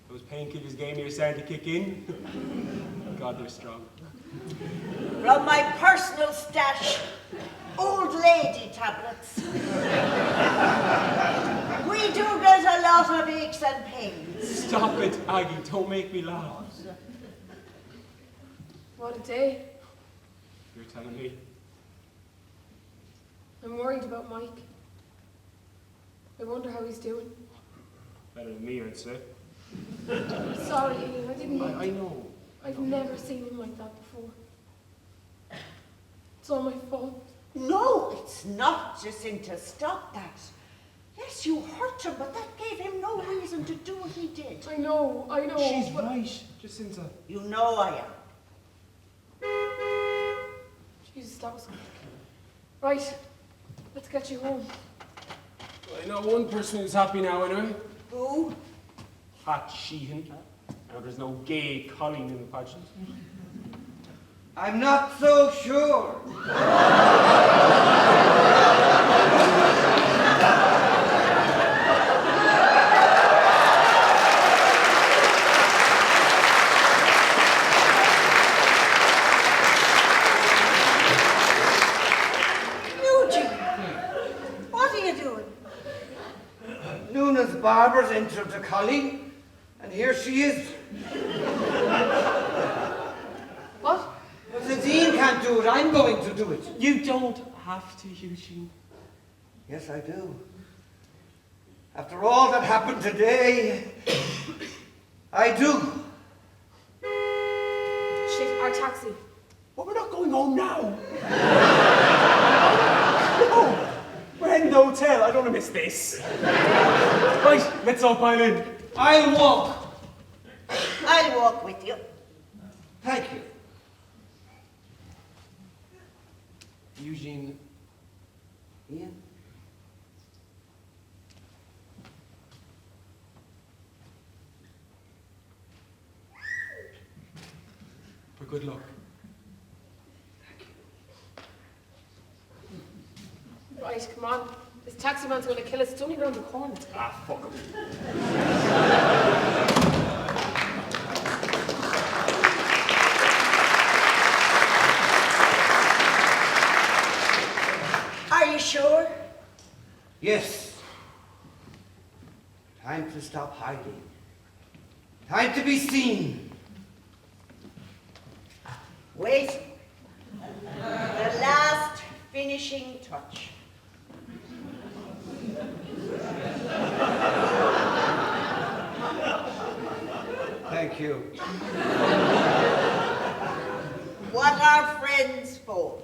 Those painkillers gave me are starting to kick in. God, they're strong. From my personal stash, old lady tablets. We do get a lot of aches and pains. Stop it, Aggie. Don't make me laugh. What a day. You're telling me. I'm worried about Mike. I wonder how he's doing. Better than me, I'd say. Sorry, Ian, I didn't mean I know. I've never seen him like that before. It's all my fault. No, it's not, Jacinta. Stop that. Yes, you hurt him, but that gave him no reason to do what he did. I know. She's but- right, Jacinta. You know I am. Jesus, that was quick. Right, let's get you home. I know one person who's happy now, anyway. Who? Pat Sheehan. Now there's no gay Colleen in the pageant. I'm not so sure. Eugene, what are you doing? entered the collie, and here she is. What? If the Dean can't do it, I'm going to do it. You don't have to, Eugene. Yes, I do. After all that happened today, I do. Shit, our taxi. But we're not going home now. No, we're heading to the hotel. I don't want to miss this. Right, let's all pile in. I'll walk. I'll walk with you. Thank you. Eugene, Ian? for good luck. Right, come on. This taxi man's going to kill us. It's only round the corner. Ah, fuck him. Are you sure? Yes. Time to stop hiding. Time to be seen. Wait. The last finishing touch. Thank you. What are friends for?